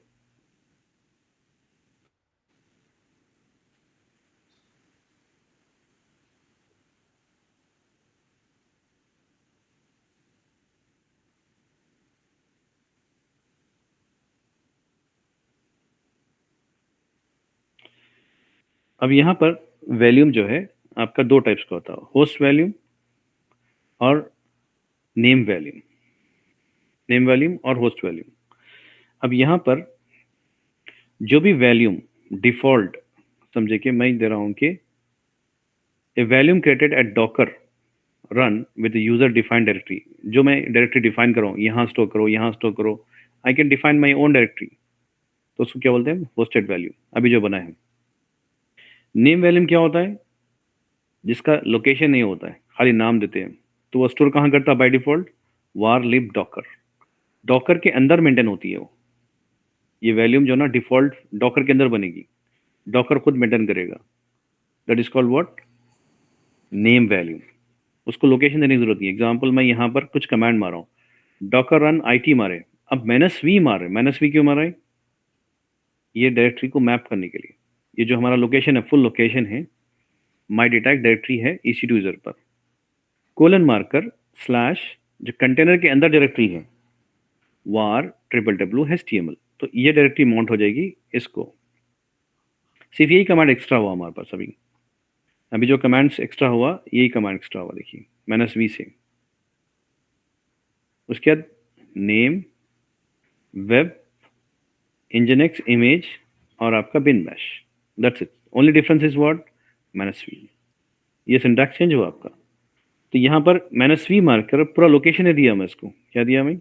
अब यहाँ पर वैल्यूम जो है आपका दो टाइप्स का होता है, होस्ट वैल्यूम और नेम वैल्यूम, नेम वैल्यूम और होस्ट वैल्यूम। अब यहाँ पर जो भी वैल्यूम डिफॉल्ट, समझे कि मैं दे रहा हूँ कि a volume created at Docker run with user defined directory, जो मैं डायरेक्टरी डिफाइन कर रहा हूँ, यहाँ स्टोर करो, यहाँ स्टोर करो, I can define my own directory, तो उसको क्या बोलते हैं? होस्टेड वैल्यू, अभी जो बना है। नेम वैल्यूम क्या होता है? जिसका लोकेशन नहीं होता है, खाली नाम देते हैं, तो वो स्टोर कहाँ करता है by default? War lib Docker, Docker के अंदर मेंटेन होती है वो। ये वैल्यूम जो ना डिफॉल्ट डॉकर के अंदर बनेगी, डॉकर खुद मेंटेन करेगा, that is called what? Name volume. उसको लोकेशन देने की जरूरत नहीं। एग्जाम्पल, मैं यहाँ पर कुछ कमांड मारा हूँ, डॉकर रन IT मारे, अब -v मारे, -v क्यों मारा है? ये डायरेक्टरी को मैप करने के लिए। ये जो हमारा लोकेशन है, फुल लोकेशन है, माई डेटा एक डायरेक्टरी है EC2 यूजर पर, कोलन मारकर स्लैश जो कंटेनर के अंदर डायरेक्टरी है वार www.html, तो ये डायरेक्टरी माउंट हो जाएगी इसको। सिर्फ यही कमांड एक्स्ट्रा हुआ हमारे पास। अभी जो कमांड्स एक्स्ट्रा हुआ, यही कमांड एक्स्ट्रा हुआ, देखिए -v से। उसके बाद नेम, वेब, इंजनेक्स इमेज और आपका bin bash, that's it. Only difference is what? -v। ये सिंटैक्स चेंज हुआ आपका। तो यहाँ पर -v मारकर पूरा लोकेशन ने दिया मैं इसको, क्या दिया मैं?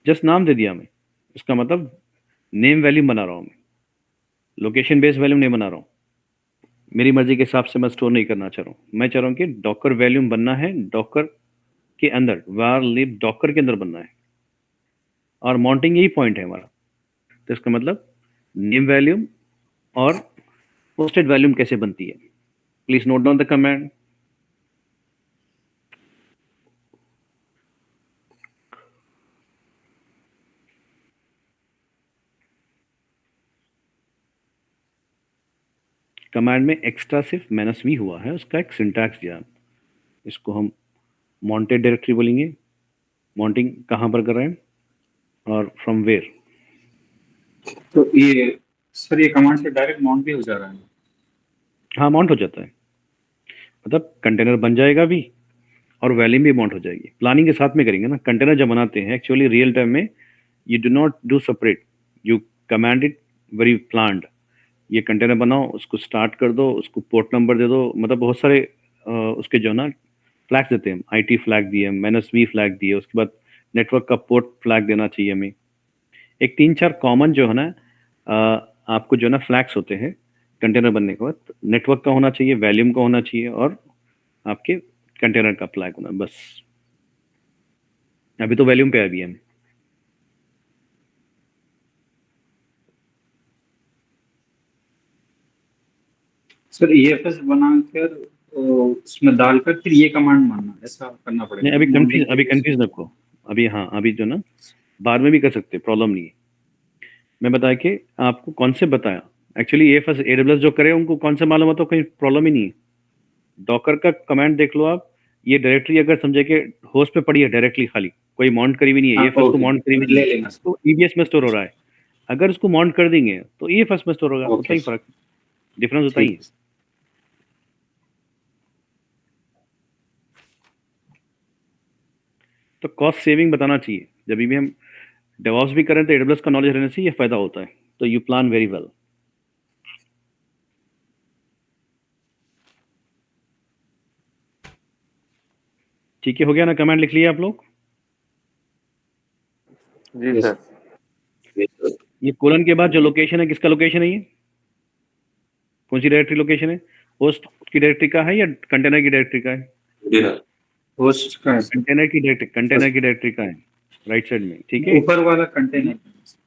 जस्ट नाम दे दिया मैं। इसका मतलब नेम वैल्यू बना रहा हूँ मैं, लोकेशन बेस्ड वैल्यू नहीं बना रहा हूँ। मेरी मर्जी के हिसाब से मैं स्टोर नहीं करना चाह रहा हूँ। मैं चाह रहा हूँ कि डॉकर वैल्यूम बनना है डॉकर के अंदर, वार लिब डॉकर के अंदर बनना है, और माउंटिंग यही पॉइंट है हमारा। तो इसका मतलब नेम वैल्यूम और पोस्टेड वैल्यूम कैसे बनती है? Please note down the command. Command में एक्स्ट्रा सिर्फ -v हुआ है, उसका एक सिंटैक्स दिया। इसको हम माउंटेड डायरेक्टरी बोलेंगे। माउंटिंग कहाँ पर कर रहे हैं और फ्रॉम वेयर? तो ये सर, ये कमांड से डायरेक्ट माउंट भी हो जा रहा है? हाँ, माउंट हो जाता है, मतलब कंटेनर बन जाएगा भी और वैल्यूम भी माउंट हो जाएगी। प्लानिंग के साथ में करेंगे ना। कंटेनर जब बनाते हैं एक्चुअली रियल टाइम में, you do not do separate, you command it very planned. ये कंटेनर बनाओ, उसको स्टार्ट कर दो, उसको पोर्ट नंबर दे दो, मतलब बहुत सारे उसके जो ना फ्लैग्स देते हैं। IT फ्लैग दिए, -v फ्लैग दिए, उसके बाद नेटवर्क का पोर्ट फ्लैग देना चाहिए हमें। एक 3-4 कॉमन जो है ना आपको जो ना फ्लैग्स होते हैं कंटेनर बनने के बाद, नेटवर्क का होना चाहिए, वैल्यूम का होना चाहिए, और आपके कंटेनर का फ्लैग होना, बस। अभी तो वैल्यूम पे है अभी हम। सर EFS बनाकर उसमें डालकर फिर ये कमांड मारना, ऐसा करना पड़ेगा? नहीं, अभी कंफ्यूज रखो। अभी हाँ, अभी जो ना बाद में भी कर सकते, प्रॉब्लम नहीं है। मैं बताया कि आपको कौन से बताया एक्चुअली AWS जो करे उनको कौन से मालूम होता, कोई प्रॉब्लम ही नहीं है। डॉकर का कमांड देख लो आप। ये डायरेक्टरी अगर समझे कि होस्ट पे पड़ी है डायरेक्टली, खाली कोई माउंट करी भी नहीं है, AFS को माउंट करी भी ले नहीं है, लेना सर। तो EBS में स्टोर हो रहा है। अगर उसको माउंट कर देंगे तो AFS में स्टोर होगा। Okay, उतना ही फर्क, डिफरेंस होता ही है। तो कॉस्ट सेविंग बताना चाहिए जब भी हम डेवॉप्स भी करें, तो AWS का नॉलेज रहने से ये फायदा होता है। तो यू प्लान वेरी वेल। ठीक है, हो गया ना? कमांड लिख लिया आप लोग? जी सर। ये कोलन के बाद जो लोकेशन है, किसका लोकेशन है ये? कौन सी डायरेक्टरी लोकेशन है? होस्ट की डायरेक्टरी का है या कंटेनर की डायरेक्टरी का है? होस्ट का है, कंटेनर की डायरेक्टरी का है, राइट साइड में, ठीक है। ऊपर वाला कंटेनर।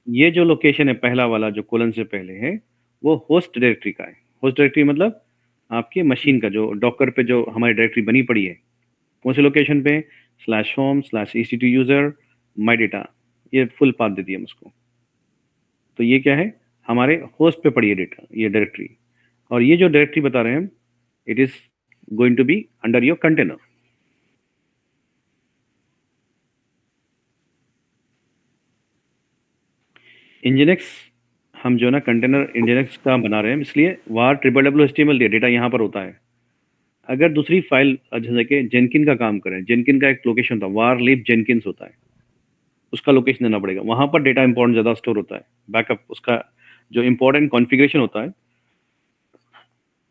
ये जो लोकेशन है पहला वाला जो कोलन से पहले है, वो होस्ट डायरेक्टरी का है। होस्ट डायरेक्टरी मतलब आपके मशीन का, जो डॉकर पे जो हमारी डायरेक्टरी बनी पड़ी है, कौन सी लोकेशन पे? /home/EC2 यूजर माई डेटा, ये फुल पाथ दे दिया उसको। तो ये क्या है? हमारे होस्ट पे पड़ी है डेटा, ये डायरेक्टरी। और ये जो डायरेक्टरी बता रहे हैं हम, it is going to be under your container. Nginx हम जो ना कंटेनर इंजनेक्स का बना रहे हैं, इसलिए वार www.html दिया, डेटा यहाँ पर होता है। अगर दूसरी फाइल जैसे कि जेनकिन का काम करें, जेनकिन का एक लोकेशन होता है, वार लिब जेनकिन्स होता है, उसका लोकेशन देना पड़ेगा। वहां पर डेटा इंपॉर्टेंट ज़्यादा स्टोर होता है, बैकअप उसका जो इंपॉर्टेंट कॉन्फ़िगरेशन होता है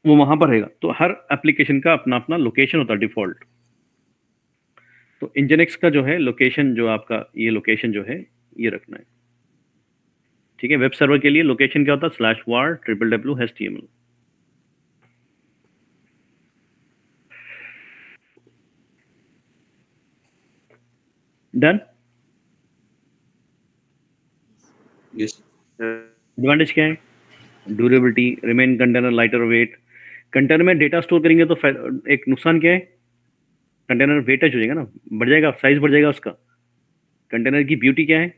वो वहां पर रहेगा। तो हर एप्लीकेशन का अपना अपना लोकेशन होता है डिफॉल्ट। तो इंजनेक्स का जो है लोकेशन, जो आपका ये लोकेशन जो है ये रखना है, ठीक है। वेब सर्वर के लिए लोकेशन क्या होता है, /var/www/html। डन। यस एडवांटेज क्या है, durability, remain container lighter weight. Container में डेटा स्टोर करेंगे तो एक नुकसान क्या है, कंटेनर वेटेज हो जाएगा ना, बढ़ जाएगा, साइज बढ़ जाएगा उसका। कंटेनर की ब्यूटी क्या है,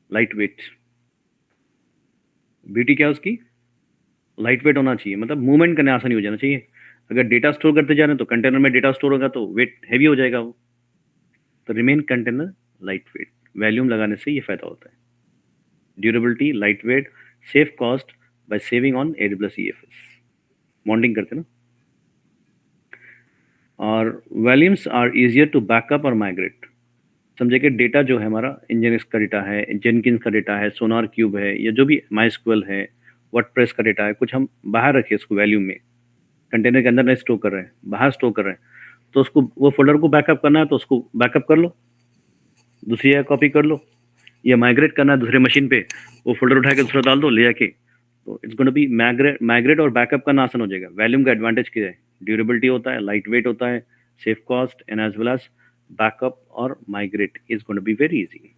लाइट वेट। ब्यूटी क्या है उसकी, लाइट वेट होना चाहिए, मतलब मूवमेंट करने आसानी हो जाना चाहिए। अगर डेटा स्टोर करते जा रहे हैं तो कंटेनर में डेटा स्टोर होगा तो वेट हैवी हो जाएगा वो। तो remain container light weight, volume लगाने से ये फायदा होता है। Durability, light weight, save cost by saving on AWS EFS, monitoring करते ना। और volumes are easier to backup और माइग्रेट। समझे कि डेटा जो है हमारा इंजनिक्स का डेटा है, जेनकिंस का डेटा है, सोनार क्यूब है, या जो भी माइस्क्वेल है, वर्डप्रेस का डेटा है, कुछ हम बाहर रखे इसको वॉल्यूम में, कंटेनर के अंदर नहीं स्टोर कर रहे हैं, बाहर स्टोर कर रहे हैं, तो उसको वो फोल्डर को बैकअप करना है तो उसको बैकअप कर लो, दूसरी जगह कॉपी कर लो, या माइग्रेट करना है दूसरे मशीन पे, वो फोल्डर उठा के दूसरा डाल दो ले जाके। तो it's going to be migrate और बैकअप करना आसान हो जाएगा। वॉल्यूम का एडवांटेज क्या है, ड्यूरेबिलिटी होता है, लाइट वेट होता है, save cost and as well as backup और migrate is going to be very easy.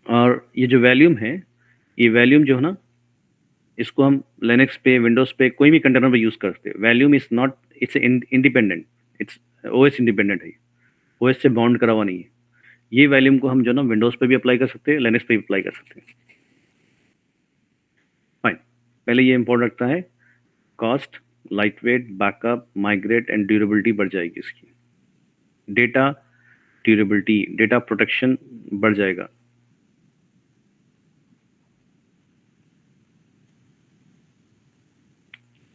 और ये जो वॉल्यूम है, ये वॉल्यूम जो है ना, इसको हम लिनक्स पे, विंडोज पे, कोई भी कंटेनर पे यूज कर सकते हैं। Volume is not, it's independent, it's OS independent है, OS से बाउंड करा हुआ नहीं है। ये वॉल्यूम को हम जो ना विंडोज पे भी अप्लाई कर सकते हैं, लिनक्स पे भी अप्लाई कर सकते हैं। फाइन, पहले ये इंपॉर्टेंट रखता है, cost, light weight, backup, migrate and durability बढ़ जाएगी इसकी। डेटा ड्यूरेबिलिटी, डेटा प्रोटेक्शन बढ़ जाएगा।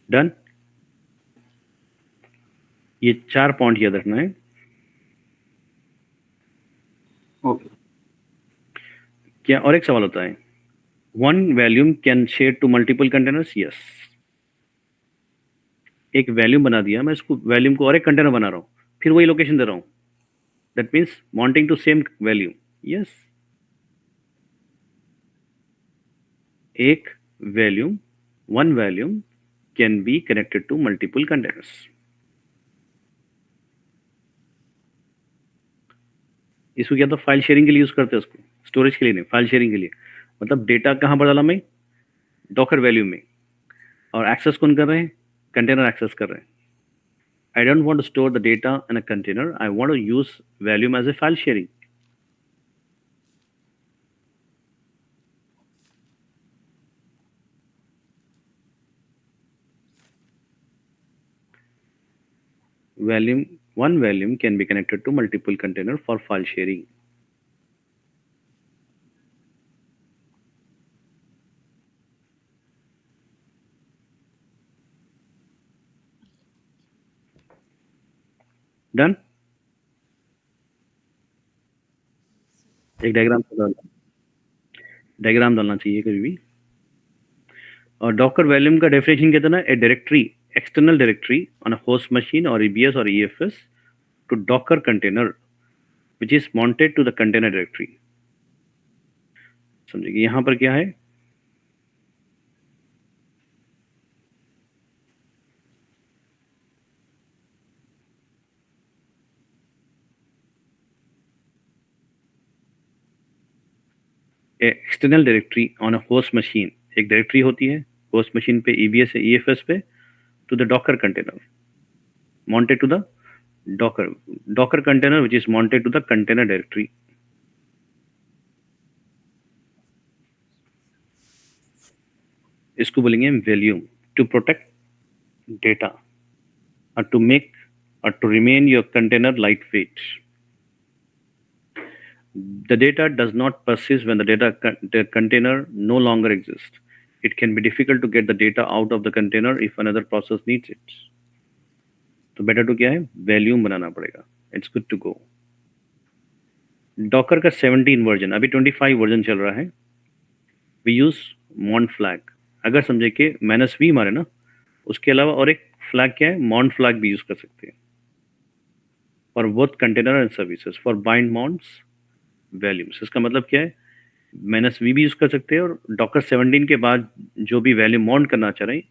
डन। ये 4 पॉइंट याद रखना है। ओके। क्या और एक सवाल होता है, one volume can share to multiple containers? Yes. एक वॉल्यूम बना दिया, मैं इसको वॉल्यूम को और एक कंटेनर बना रहा हूँ, फिर वही लोकेशन दे रहा हूँ, that means wanting to same volume. Yes, एक volume, one volume can be connected to multiple containers. इसको क्या, तो फाइल शेयरिंग के लिए यूज करते हैं उसको, स्टोरेज के लिए नहीं, फाइल शेयरिंग के लिए। मतलब डेटा कहाँ पर डाला मैं, डॉकर वैल्यू में, और एक्सेस कौन कर रहे हैं, कंटेनर एक्सेस कर रहे हैं। I don't want to store the data in a container. I want to use Valium as a file sharing. One Valium can be connected to multiple containers for file sharing. Done? एक diagram डालना चाहिए कभी भी। और Docker volume का definition कहते हैं ना, a directory, external directory on a host machine और EBS और EFS to docker container which is mounted to the container directory. समझिए यहाँ पर क्या है, external directory on a host machine, एक डायरेक्टरी होती है होस्ट मशीन पे, EBS से EFS पे, to the docker container mounted to the docker container which is mounted to the container directory. इसको बोलेंगे वॉल्यूम, टू प्रोटेक्ट डेटा और to make or to remain your container lightweight. The data does not persist when the container no longer exists. It can be difficult to get the data out of the container if another process needs it. तो better to क्या है, volume बनाना पड़ेगा। It's good to go. Docker का 17 version, अभी 25 version चल रहा है। We use mount flag. अगर समझे कि -v मारे ना, उसके अलावा और एक फ्लैग क्या है, मॉन्ट फ्लैग भी यूज कर सकते हैं for both container and services for bind mounts volumes. इसका मतलब क्या है, -v भी यूज कर सकते हैं, और डॉकर 17 के बाद जो भी वैल्यू मॉन्ट करना चाह रहे हैं,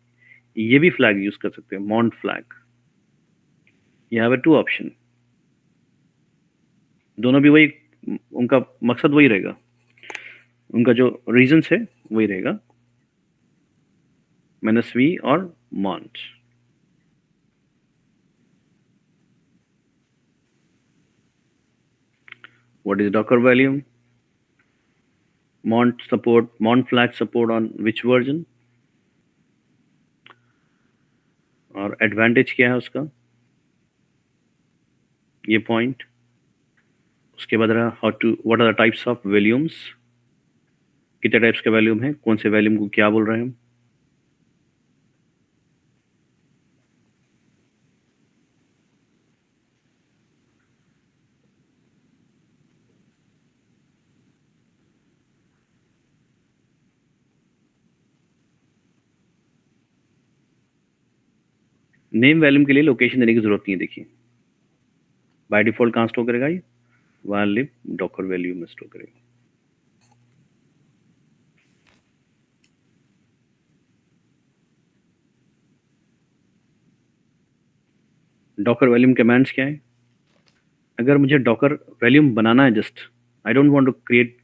ये भी फ्लैग यूज कर सकते हैं, मॉन्ट फ्लैग। You have 2 option. दोनों भी वही, उनका मकसद वही रहेगा, उनका जो रीजन है वही रहेगा, -v और मॉन्ट। What is Docker volume? Mont flag support on which version? और एडवांटेज क्या है उसका, ये पॉइंट। उसके बाद रहा what are the types of volumes, कितने टाइप्स के वॉल्यूम है, कौन से वॉल्यूम को क्या बोल रहे हैं हम। नेम वॉल्यूम के लिए लोकेशन देने की जरूरत नहीं है। देखिए बाय डिफॉल्ट कहाँ स्टोर करेगा ये, while lib डॉकर वॉल्यूम में स्टोर करेगा। डॉकर वॉल्यूम कमांड्स क्या है, अगर मुझे डॉकर वॉल्यूम बनाना है, just I don't want to create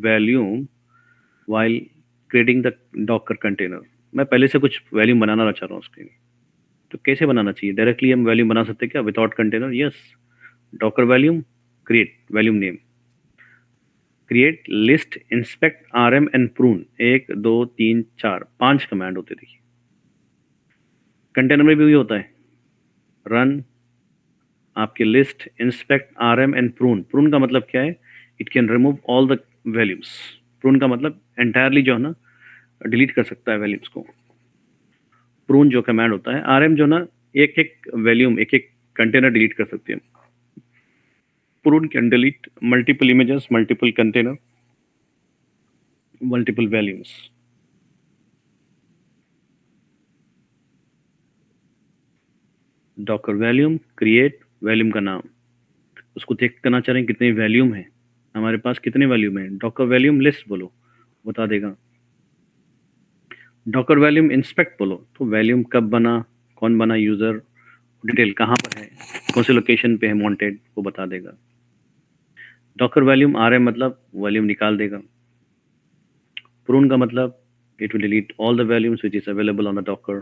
volume while creating the docker container, मैं पहले से कुछ वॉल्यूम बनाना चाह रहा हूँ उसके लिए, तो कैसे बनाना चाहिए, डायरेक्टली हम वॉल्यूम बना सकते हैं क्या without container. Yes, Docker volume create volume name, create list inspect rm and prune, 1 2 3 4 5 command होते। देखिए कंटेनर में भी वही होता है, रन आपके list inspect rm and prune. Prune का मतलब क्या है, it can remove all the वैल्यूम्स। Prune का मतलब एंटायरली जो है ना डिलीट कर सकता है वैल्यूम्स को। प्रून जो कमांड होता है, rm जो ना एक एक वैल्यूम, एक एक कंटेनर डिलीट कर सकते हैं। prune can delete multiple images, multiple container, multiple values. Docker volume create volume का नाम, उसको चेक करना चाह रहे हैं कितने वॉल्यूम है हमारे पास, कितने वॉल्यूम है। डॉकर वॉल्यूम लिस्ट बोलो, बता देगा। डॉकर वॉल्यूम इंस्पेक्ट बोलो, तो वॉल्यूम कब बना, कौन बना, यूजर डिटेल कहाँ पर है, कौन से लोकेशन पे है मॉन्टेड, वो बता देगा। डॉकर वॉल्यूम rm मतलब वॉल्यूम निकाल देगा। prune का मतलब it will delete all the volumes which is available on the docker.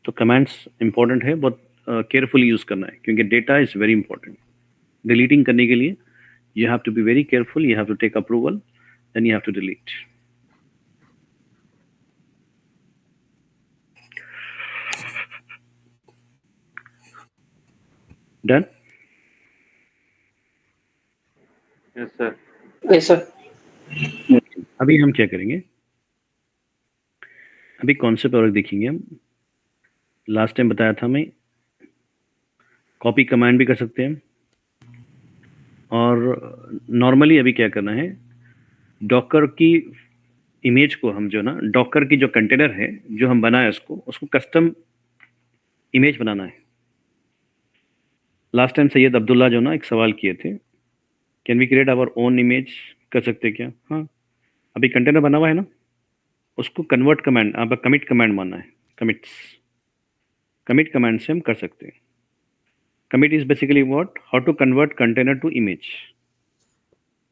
तो कमांड्स इंपॉर्टेंट है, बहुत केयरफुली यूज करना है, क्योंकि data is very important. Deleting करने के लिए you have to be very careful, you have to take approval, then you have to delete. Done. Yes sir. ऐसा अभी हम क्या करेंगे, अभी कॉन्सेप्ट और देखेंगे हम। लास्ट टाइम बताया था मैं, कॉपी कमांड भी कर सकते हैं, और नॉर्मली अभी क्या करना है, डॉकर की इमेज को हम जो ना, डॉकर की जो कंटेनर है जो हम बनाए उसको कस्टम इमेज बनाना है। लास्ट टाइम सैयद अब्दुल्ला जो ना एक सवाल किए थे, can we create our own image, कर सकते क्या। हाँ, अभी कंटेनर बना हुआ है ना, उसको कन्वर्ट कमांड, आपका कमिट कमांड मानना है, कमिट कमांड से हम कर सकते हैं। Commit is basically what, how to convert container to image.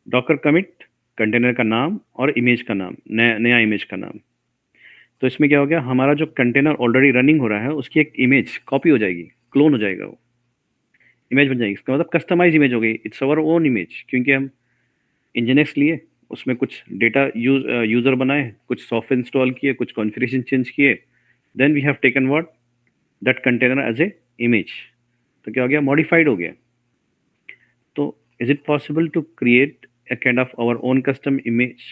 Docker commit container का नाम और इमेज का नाम, नया इमेज का नाम। तो इसमें क्या हो गया, हमारा जो कंटेनर ऑलरेडी रनिंग हो रहा है उसकी एक इमेज कॉपी हो जाएगी, क्लोन हो जाएगा, वो इमेज बन जाएगी। इसका मतलब कस्टमाइज इमेज हो गई, इट्स अवर ओन इमेज, क्योंकि हम इंजीनियर्स लिए, उसमें कुछ डेटा यूजर बनाए, कुछ सॉफ्टवेयर इंस्टॉल किए, कुछ कॉन्फ़िगरेशन चेंज किए, then we have taken what, that container as a image. तो क्या हो गया, मॉडिफाइड हो गया। तो is it possible to create a kind of our own custom image?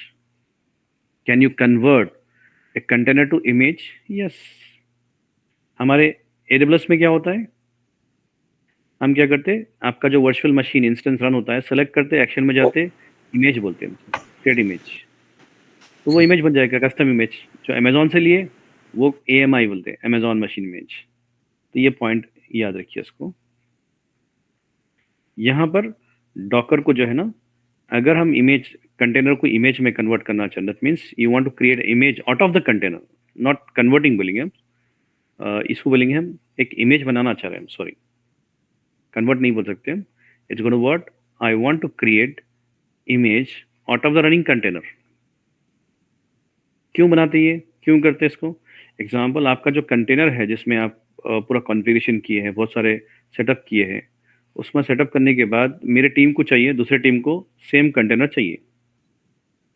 Can you convert a container to image? Yes. हमारे AWS में क्या होता है, हम क्या करते हैं, आपका जो वर्चुअल मशीन इंस्टेंस रन होता है, सेलेक्ट करते, एक्शन में जाते, इमेज बोलते हैं, क्रिएट इमेज, तो वो इमेज बन जाएगा, कस्टम इमेज। जो अमेजोन से लिए वो AMI बोलते हैं, अमेजोन मशीन इमेज। तो ये पॉइंट याद रखिए इसको। यहाँ पर डॉकर को जो है ना, अगर हम इमेज कंटेनर को इमेज में कन्वर्ट करना चाहते, that means you want to create image out of the container, not converting बोलेंगे हम, इसको बोलेंगे हम एक इमेज बनाना चाह रहे हैं, सॉरी कन्वर्ट नहीं बोल सकते हम, it's gonna word I want to create image out of the running container. क्यों बनाते ये, क्यों करते हैं इसको? एग्जाम्पल, आपका जो कंटेनर है जिसमें आप पूरा कॉन्फ़िगरेशन किए हैं, बहुत सारे सेटअप किए हैं, उसमें सेटअप करने के बाद मेरे टीम को चाहिए, दूसरे टीम को सेम कंटेनर चाहिए,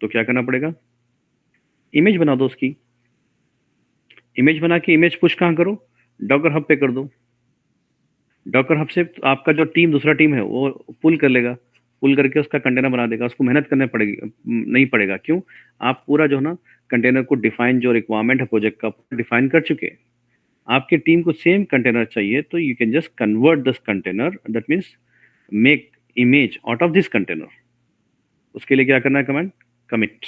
तो क्या करना पड़ेगा, इमेज बना दो उसकी। इमेज बना के इमेज पुश कहाँ करो, डॉकर हब पे कर दो। डॉकर हब से आपका जो टीम, दूसरा टीम है, वो पुल कर लेगा, पुल करके उसका कंटेनर बना देगा, उसको मेहनत करने पड़ेगी नहीं पड़ेगा। क्यों? आप पूरा जो है ना कंटेनर को डिफाइन, जो रिक्वायरमेंट है प्रोजेक्ट का डिफाइन कर चुके हैं। आपके टीम को सेम कंटेनर चाहिए, तो you can just convert this container, that means make image out of this container. उसके लिए क्या करना है, command commit.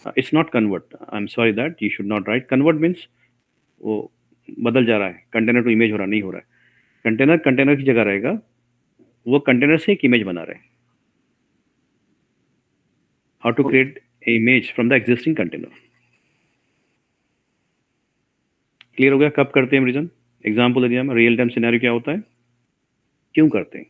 It's not convert, I am sorry that you should not right convert, means वो बदल जा रहा है, कंटेनर टू इमेज हो रहा नहीं हो रहा है। कंटेनर कंटेनर की जगह रहेगा, वो कंटेनर से एक इमेज बना रहे हैं। How to create image from the existing container. Clear हो गया? कब करते हैं रीजन? एग्जाम्पल एरिया में रियल टाइम सिनेरियो क्या होता है, क्यों करते हैं?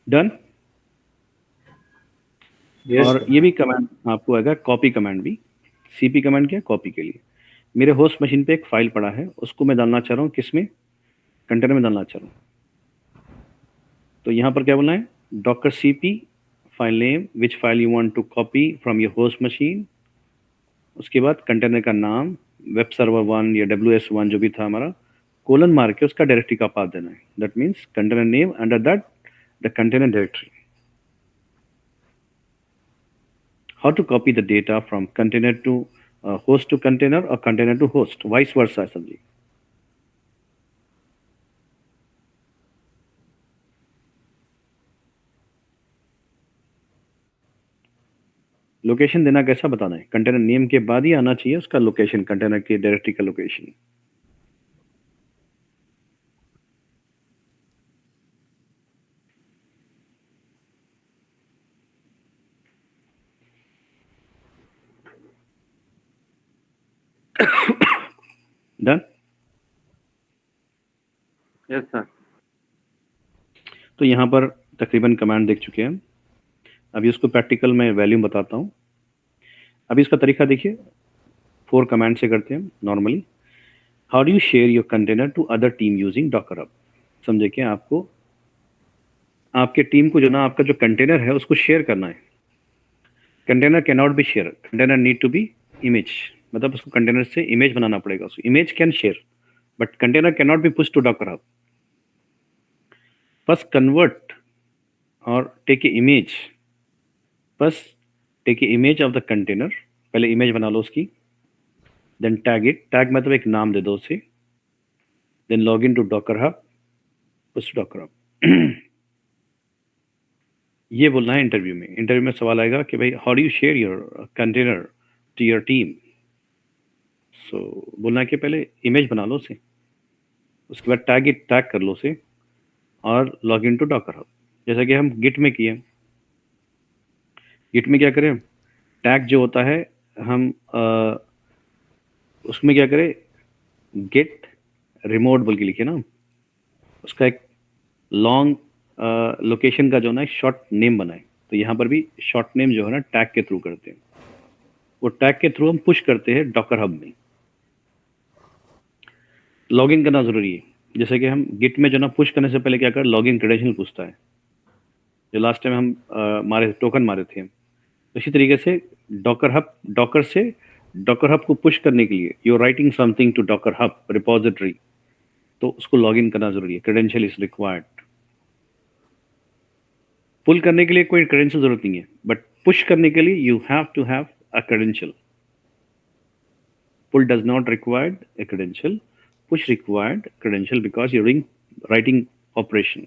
डन। यस और ये भी कमांड आपको आएगा, कॉपी कमांड भी। CP कमांड क्या है? कॉपी के लिए। मेरे होस्ट मशीन पे एक फाइल पड़ा है, उसको मैं डालना चाह रहा हूँ किसमें, कंटेनर में डालना चाह रहा हूँ। तो यहाँ पर क्या बोलना है, docker CP file name which file you want to copy from your host machine. उसके बाद कंटेनर का नाम, वेब सर्वर 1 या WS1 जो भी था हमारा, कोलन मार के उसका डायरेक्टरी का पाथ देना है, that means container name, under that the container directory. How to copy the data from container to host to container or container to host, vice versa समझिए। लोकेशन देना कैसा बताना है, कंटेनर नेम के बाद ही आना चाहिए उसका लोकेशन, कंटेनर की डायरेक्टरी का लोकेशन। डन। Yes sir. तो यहाँ पर तकरीबन कमांड देख चुके हैं हम। अभी उसको प्रैक्टिकल में वैल्यूम बताता हूँ। अभी इसका तरीका देखिए, 4 कमांड से करते हैं normally. How do you share your container to other team using docker hub. समझे क्या, आपको आपके टीम को जो ना आपका जो कंटेनर है उसको शेयर करना है। Container can not be share, container need to be image, मतलब उसको कंटेनर से इमेज बनाना पड़ेगा। उसको image can share but container can not be push to Docker Hub. First convert और take a image, first take a image of the container, पहले image बना लो उसकी, देन टैग इट, टैग मतलब एक नाम दे दो उसे, then log in to Docker hub, push docker hub. ये बोलना है इंटरव्यू में। इंटरव्यू में सवाल आएगा कि भाई how do you share your container to your team. So बोलना है कि पहले इमेज बना लो उसे, उसके बाद टैग इट, टैग कर लो उसे, और log in to Docker hub, जैसा कि हम गिट में किए। गिट में क्या करें, टैग जो होता है हम उसमें क्या करें, गेट रिमोट बोल के लिखे ना, उसका एक लॉन्ग लोकेशन का जो ना शॉर्ट नेम बनाए, तो यहाँ पर भी शॉर्ट नेम जो है ना टैग के थ्रू करते हैं। वो टैग के थ्रू हम पुश करते हैं डॉकर हब में। लॉगिन करना जरूरी है। जैसे कि हम गिट में जो ना पुश करने से पहले क्या कर, लॉगिन क्रेडेंशियल पूछता है, जो लास्ट टाइम हम मारे टोकन मारे थे। तो इसी तरीके से डॉकर से डॉकर हब को पुश करने के लिए you are writing something to Docker hub repository, तो उसको लॉगिन करना जरूरी है। Credential is required. पुल करने के लिए कोई क्रेडेंशियल जरूरत नहीं है, बट पुश करने के लिए you have to have a credential. Pull does not required a credential, push required credential because you're doing writing operation।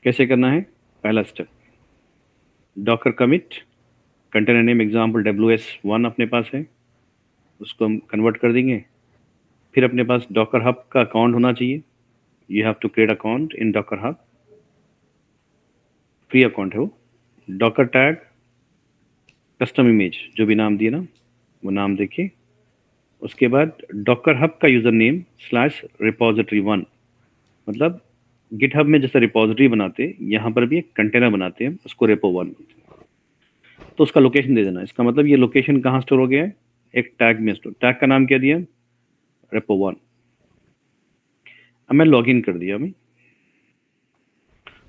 कैसे करना है? पहला step, Docker commit container name example WS1 अपने पास है, उसको हम कन्वर्ट कर देंगे। फिर अपने पास डॉकर हब का अकाउंट होना चाहिए। You have to create account in docker hub, free account है वो। डॉकर टैग कस्टम इमेज जो भी नाम दिए ना वो नाम देखिए। उसके बाद डॉकर हब का यूजर नेम /repository1, मतलब गिटहब में जैसे रिपोजिटरी बनाते यहाँ पर भी एक कंटेनर बनाते हैं, उसको repo1। तो उसका लोकेशन दे देना। इसका मतलब ये लोकेशन कहाँ स्टोर हो गया है? एक टैग में स्टोर। टैग का नाम क्या दिया? repo1। अब मैं लॉगिन कर दिया। मैं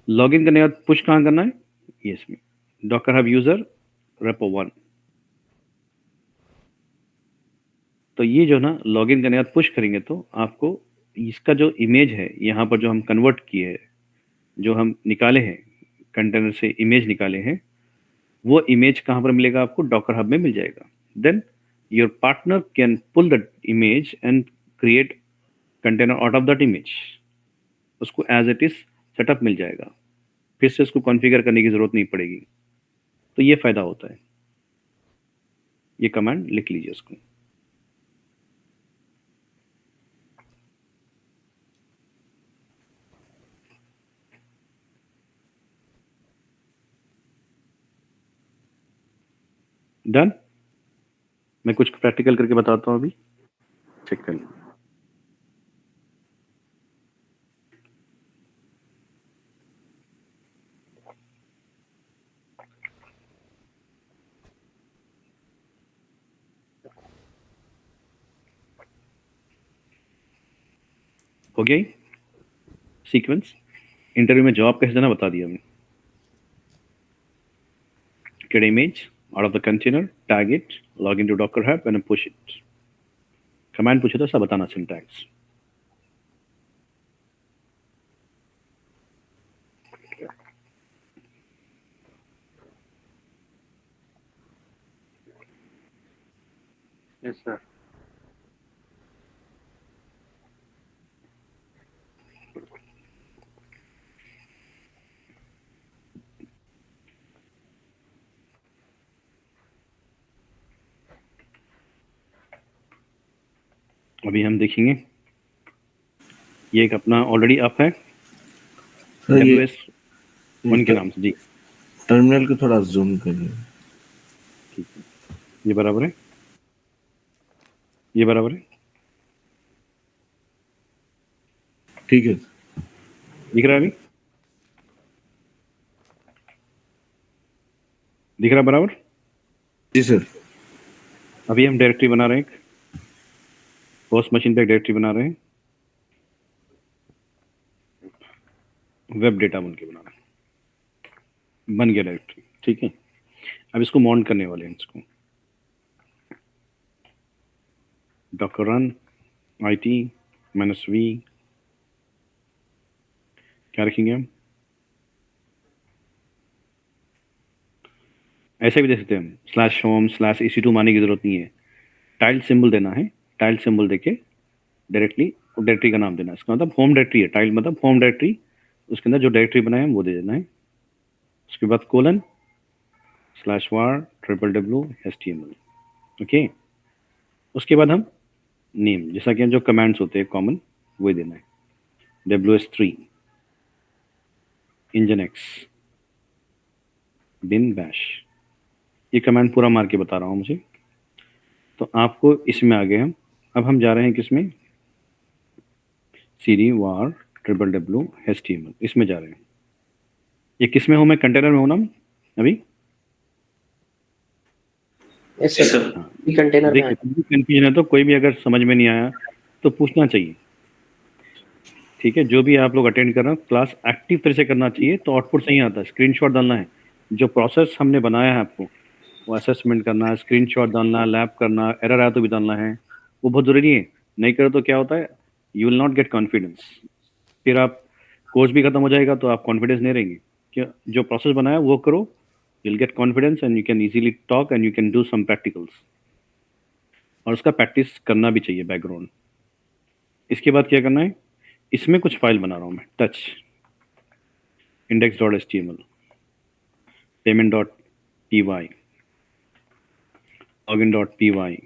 लॉगिन करने के बाद पुश कहाँ करना है? ये इसमें डॉकर हब यूजर repo1। तो ये जो ना लॉगिन करने के बाद पुश करेंगे तो आपको इसका जो इमेज है यहाँ पर जो हम कन्वर्ट किए हैं, जो हम निकाले हैं कंटेनर से इमेज निकाले हैं, वो इमेज कहाँ पर मिलेगा? आपको डॉकर हब में मिल जाएगा। Then your partner can pull that image and create container out of that image. उसको एज इट इज सेटअप मिल जाएगा, फिर से उसको कॉन्फ़िगर करने की जरूरत नहीं पड़ेगी। तो ये फायदा होता है। ये कमांड लिख लीजिए उसको। डन। मैं कुछ प्रैक्टिकल करके बताता हूँ, अभी चेक कर लें। हो गया सीक्वेंस। इंटरव्यू में जवाब कैसे देना बता दिया हमने। Get image out of the container, tag it, log into Docker Hub and push it। Command पूछे तो सब बताना सिंटैक्स। Yes sir. अभी हम देखेंगे, ये एक अपना ऑलरेडी अप है सर ये WS1 के नाम से। जी टर्मिनल को थोड़ा जूम करिए। ठीक है, ये बराबर है, ये बराबर है, ठीक है, दिख रहा है? अभी दिख रहा है बराबर? जी सर। अभी हम डायरेक्टरी बना रहे हैं, होस्ट मशीन पे एक डायरेक्टरी बना रहे हैं, वेब डेटा बन के बना रहे हैं। बन गया डायरेक्टरी, ठीक है। अब इसको माउंट करने वाले हैं। इसको डॉकर रन IT-V क्या रखेंगे हम? ऐसे भी दे सकते हैं हम /home/EC2 मारने की जरूरत नहीं है। टाइल सिंबल देना है, टाइल सिंबल देके डायरेक्टली डायरेक्टरी का नाम देना है। इसका मतलब होम डायरेक्टरी है, टाइल मतलब होम डायरेक्टरी, उसके अंदर जो डायरेक्टरी बनाए हम वो दे देना है। उसके बाद कोलन /var www.html। ओके, उसके बाद हम नेम, जैसा कि जो कमांड्स होते हैं कॉमन, वो देना है। WS3 nginx bin bash। ये कमांड पूरा मार के बता रहा हूँ मुझे। तो आपको इसमें आ गए हम। अब हम जा रहे हैं किसमें? cd var www html इसमें जा रहे हैं। ये किस में हूँ मैं? कंटेनर में हूँ ना अभी? Yes yes sir, sir. हाँ, ये कंटेनर में देखिए कुछ भी कंफ्यूजन है तो कोई भी अगर समझ में नहीं आया तो पूछना चाहिए, ठीक है? जो भी आप लोग अटेंड कर रहे हो क्लास एक्टिव तरह से करना चाहिए तो आउटपुट सही आता है। स्क्रीनशॉट डालना है, जो प्रोसेस हमने बनाया है आपको वो असेसमेंट करना है, स्क्रीनशॉट डालना है, लैब करना, एरर आया तो भी डालना है, वो बहुत ज़रूरी है। नहीं करो तो क्या होता है, you will not get confidence, फिर आप कोर्स भी खत्म हो जाएगा तो आप कॉन्फिडेंस नहीं रहेंगे। क्या जो प्रोसेस बनाया वो करो, you will get confidence and you can easily talk and you can do some practicals, और उसका प्रैक्टिस करना भी चाहिए बैकग्राउंड। इसके बाद क्या करना है, इसमें कुछ फाइल बना रहा हूँ मैं, टच index.html, payment.py, login.py,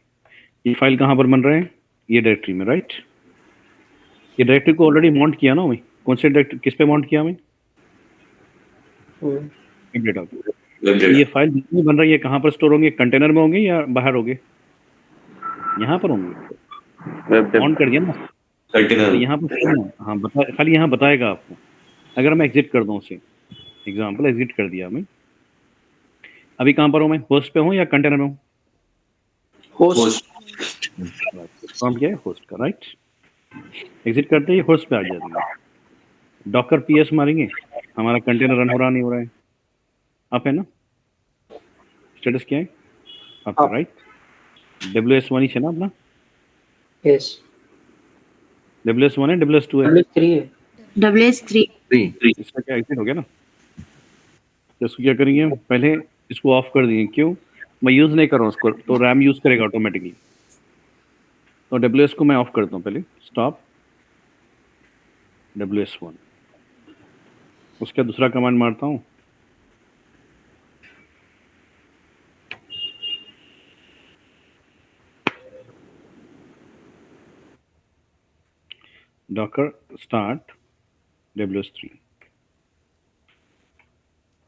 ये फाइल कहाँ पर बन रहे हैं? ये डायरेक्टरी में, राइट? ये डायरेक्टरी को ऑलरेडी माउंट किया ना मैं, कौन से डायरेक्टरी किस पे माउंट किया मैं? डेटा पे। वेब तो ये डेटा। फाइल जितनी बन रही है कहाँ पर स्टोर होंगे? कंटेनर में होंगे या बाहर होंगे? यहाँ पर होंगे। वेब ऑन कर दिया ना, तो कंटेनर। यहाँ पर हाँ खाली यहाँ बताएगा आपको। अगर मैं एग्जिट कर दूँ उसे, एग्जाम्पल एग्जिट कर दिया मैं, अभी कहाँ पर हूँ मैं? होस्ट पे हूँ या कंटेनर में हूँ? होस्ट। प्रॉम्प्ट क्या है? होस्ट का, राइट? एग्जिट करते ही होस्ट पे आ जाएंगे। डॉकर पीएस मारेंगे, हमारा कंटेनर रन हो रहा नहीं हो रहा है, अप है ना? स्टेटस क्या है? Up, Up. राइट? WS1 ही है ना अपना? यस, WS1 है, WS2 है? WS3 है। WS3 इसका क्या एग्जिट हो गया ना? तो इसको क्या करेंगे, पहले इसको ऑफ कर दिए। क्यों? मैं यूज़ नहीं कर रहा हूँ उसको, तो रैम यूज़ करेगा ऑटोमेटिकली। तो WS को मैं ऑफ करता हूँ पहले, स्टॉप WS1। उसका दूसरा कमांड मारता हूँ, डॉकर स्टार्ट WS3।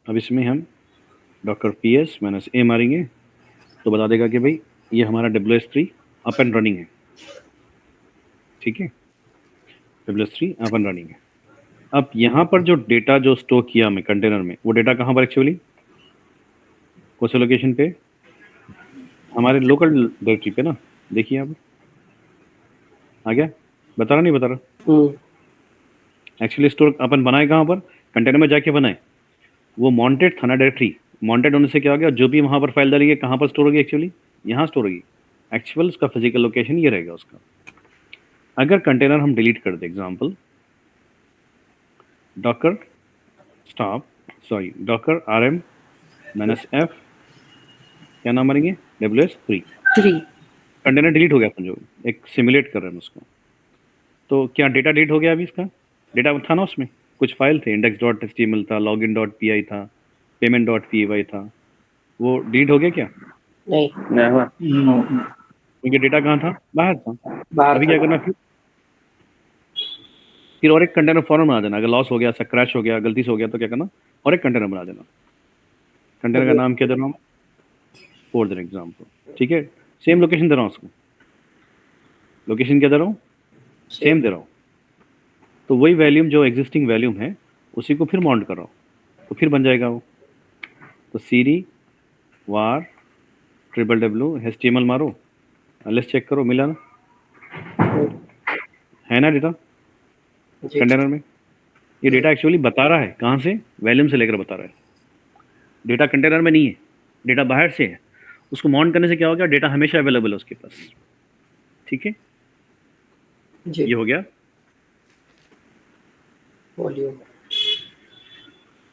अब इसमें हम डॉकर PS -a मारेंगे तो बता देगा कि भाई ये हमारा WS3 अप एंड रनिंग है, ठीक है? WS3 अप एंड रनिंग है। अब यहाँ पर जो डेटा जो स्टोर किया मैं कंटेनर में, वो डेटा कहाँ पर एक्चुअली? कौन से लोकेशन पे? हमारे लोकल डायरेक्टरी पे ना। देखिए आप, आ गया? बता रहा नहीं बता रहा? एक्चुअली स्टोर अपन बनाए कहाँ पर? कंटेनर में जाके बनाए। वो मॉन्टेड था ना डायरेक्टरी, मॉन्टेड होने से क्या हो गया, जो भी वहाँ पर फाइल डालेगी कहाँ पर स्टोर होगी एक्चुअली? यहाँ स्टोर होगी। एक्चुअल उसका फिजिकल लोकेशन ये रहेगा उसका। अगर कंटेनर हम डिलीट कर दे, example Docker stop sorry Docker RM -f, क्या नाम मारेंगे? WS3। 3 कंटेनर डिलीट हो गया, समझो एक सिमुलेट कर रहे हैं उसको। तो क्या डेटा डिलीट हो गया? अभी इसका डेटा था ना, उसमें कुछ फाइल थे, index.html था, login.py था, payment.py था, वो डिलीट हो गया क्या? नहीं, नो। क्योंकि डेटा कहाँ था? बाहर था। बाहर अभी क्या करना, फिर और एक कंटेनर फॉरन बना देना। अगर लॉस हो गया, ऐसा क्रैश हो गया, गलती से हो गया तो क्या करना, और एक कंटेनर बना देना। कंटेनर का नाम क्या दे रहा हूँ? फॉर द एग्जाम्पल, ठीक है? सेम लोकेशन दे रहा हूँ उसको। लोकेशन क्या दे रहा हूँ? सेम दे रहा हूँ। तो वही वैल्यूम जो एग्जिस्टिंग वैल्यूम है उसी को फिर माउंट कर रहा हूँ, तो फिर बन जाएगा वो। तो cd var www HTML मारो, लेट्स चेक करो, मिला ना? है ना डेटा जी। कंटेनर में? ये डेटा एक्चुअली बता रहा है कहाँ से? वैल्यूम से लेकर बता रहा है। डेटा कंटेनर में नहीं है, डेटा बाहर से है। उसको माउंट करने से क्या हो गया, डेटा हमेशा अवेलेबल है उसके पास, ठीक है? जी, ये हो गया वॉल्यूम।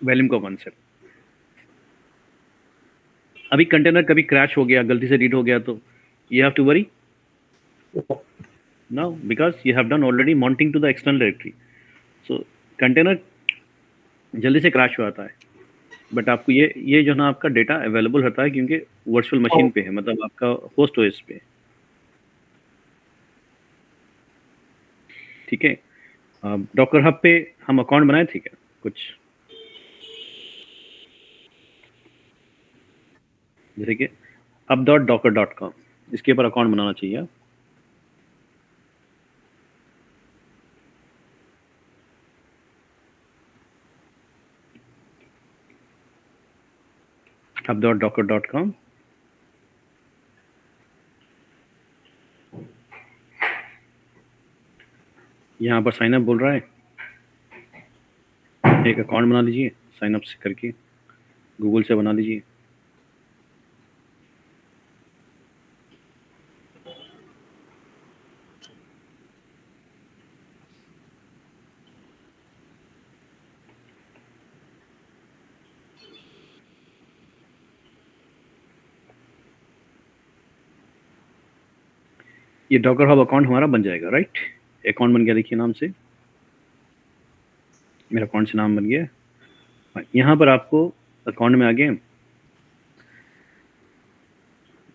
वैल्यूम का कॉन्सेप्ट। अभी कंटेनर कभी क्रैश हो गया, गलती से रीड हो गया, तो you have to worry now because you have done already mounting to the external directory. So container जल्दी से क्रैश हो जाता है, बट आपको ये जो ना आपका डेटा अवेलेबल होता है क्योंकि वर्चुअल मशीन पे है, मतलब आपका होस्ट OS पे, ठीक है? डॉकर हब पे हम अकाउंट बनाए थे क्या कुछ? जैसे कि up.docker.com, इसके ऊपर अकाउंट बनाना चाहिए। hub.docker.com। यहाँ पर साइन अप बोल रहा है, एक अकाउंट बना लीजिए साइन अप करके, गूगल से बना लीजिए। ये डॉकर हब अकाउंट हमारा बन जाएगा, राइट। अकाउंट बन गया, देखिए नाम से मेरा अकाउंट से नाम बन गया। यहाँ पर आपको अकाउंट में आ गए,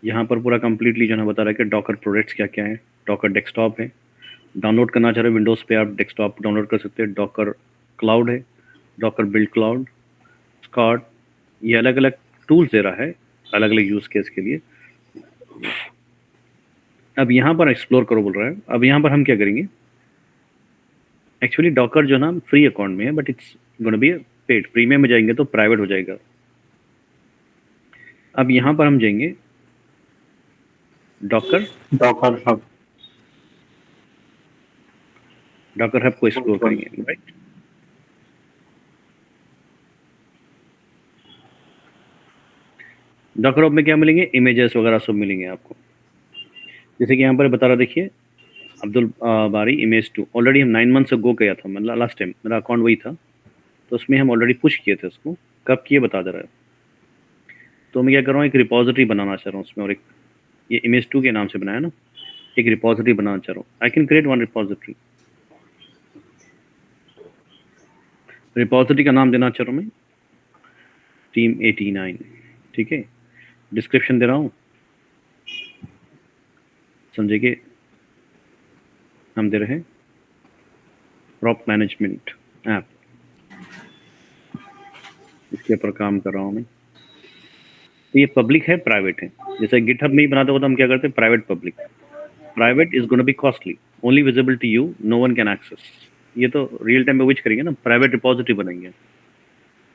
यहाँ पर पूरा कंप्लीटली जो है बता रहा है कि डॉकर प्रोडक्ट्स क्या क्या है। डॉकर डेस्कटॉप है, डाउनलोड करना चाह रहे हो विंडोज़ पे आप डेस्कटॉप डाउनलोड कर सकते हैं। डॉकर क्लाउड है, डॉकर बिल्ड क्लाउड, स्कॉट, ये अलग अलग टूल्स दे रहा है अलग अलग यूज़ केस के लिए। अब यहाँ पर एक्सप्लोर करो बोल रहा है। अब यहाँ पर हम क्या करेंगे, एक्चुअली डॉकर जो ना फ्री अकाउंट में है, but it's gonna be paid. Premium में जाएंगे तो प्राइवेट हो जाएगा। अब यहाँ पर हम जाएंगे डॉकर हब को एक्सप्लोर करेंगे, राइट। डॉकर हब में क्या मिलेंगे, इमेजेस वगैरह सब मिलेंगे आपको। जैसे कि यहाँ पर बता रहा, देखिए अब्दुल बारी इमेज 2 ऑलरेडी हम 9 मंथ्स अगो गया था, मतलब लास्ट टाइम मेरा अकाउंट वही था, तो उसमें हम ऑलरेडी पुश किए थे उसको। कब किए बता दे रहा है। तो मैं क्या कर रहा हूँ, एक रिपोजिटरी बनाना चाह रहा हूँ उसमें, और एक ये इमेज 2 के नाम से बनाया ना, एक रिपोजिटरी बनाना चाह रहा हूँ। I can create one repository. Repository का नाम देना चाह रहा हूँ मैं टीम 89, ठीक है। डिस्क्रिप्शन दे रहा हूँ, समझे कि हम दे रहे हैं प्रॉप मैनेजमेंट ऐप, इसके ऊपर काम कर रहा हूँ मैं। तो ये पब्लिक है, प्राइवेट है। जैसे गिटहब में ही बनाते हो तो हम क्या करते हैं, private public. Private is gonna be costly, only visible to you, no one can access. ये तो रियल टाइम में विच करेंगे ना, प्राइवेट रिपोजिटरी बनाएंगे,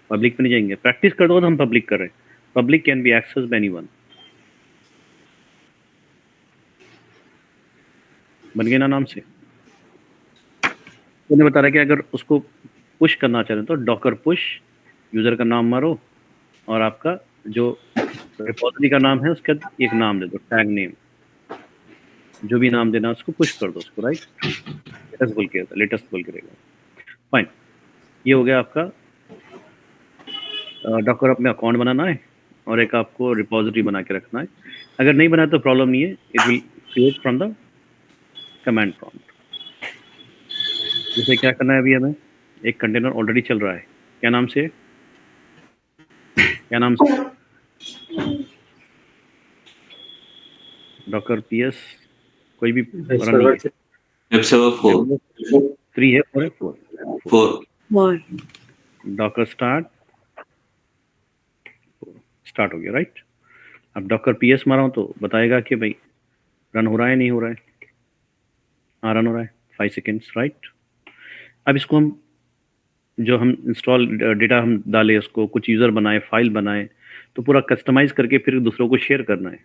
पब्लिक में नहीं जाएंगे। प्रैक्टिस कर दो तो हम पब्लिक कर रहे हैं, public can be access by anyone. बन गए ना नाम से। तो बता रहा है कि अगर उसको पुश करना चाह रहे हो तो डॉकर पुश, यूजर का नाम मारो और आपका जो रिपोजिटरी का नाम है उसका एक नाम दे दो, टैग नेम, जो भी नाम देना उसको पुश कर दो उसको, राइट। लेटेस्ट बोल के रहेगा। फाइन, ये हो गया आपका डॉकर अपने अकाउंट बनाना है और एक आपको रिपोजिटरी बना के रखना है। अगर नहीं बनाया तो प्रॉब्लम नहीं है, it will create from the command prompt. जैसे क्या करना है, अभी हमें एक कंटेनर ऑलरेडी चल रहा है, क्या नाम से, क्या नाम से, डॉकर पीएस, कोई भी रन नहीं है, वेब सर्वर 3 है, 4 है, 4 डॉकर स्टार्ट हो गया, राइट। अब डॉकर पीएस मारा हूँ तो बताएगा कि भाई रन हो रहा है, नहीं हो रहा है। हाँ रन हो रहा है, 5 सेकेंड्स, राइट। अब इसको हम जो हम इंस्टॉल डेटा हम डाले, उसको कुछ यूज़र बनाए, फाइल बनाए, तो पूरा कस्टमाइज करके फिर दूसरों को शेयर करना है।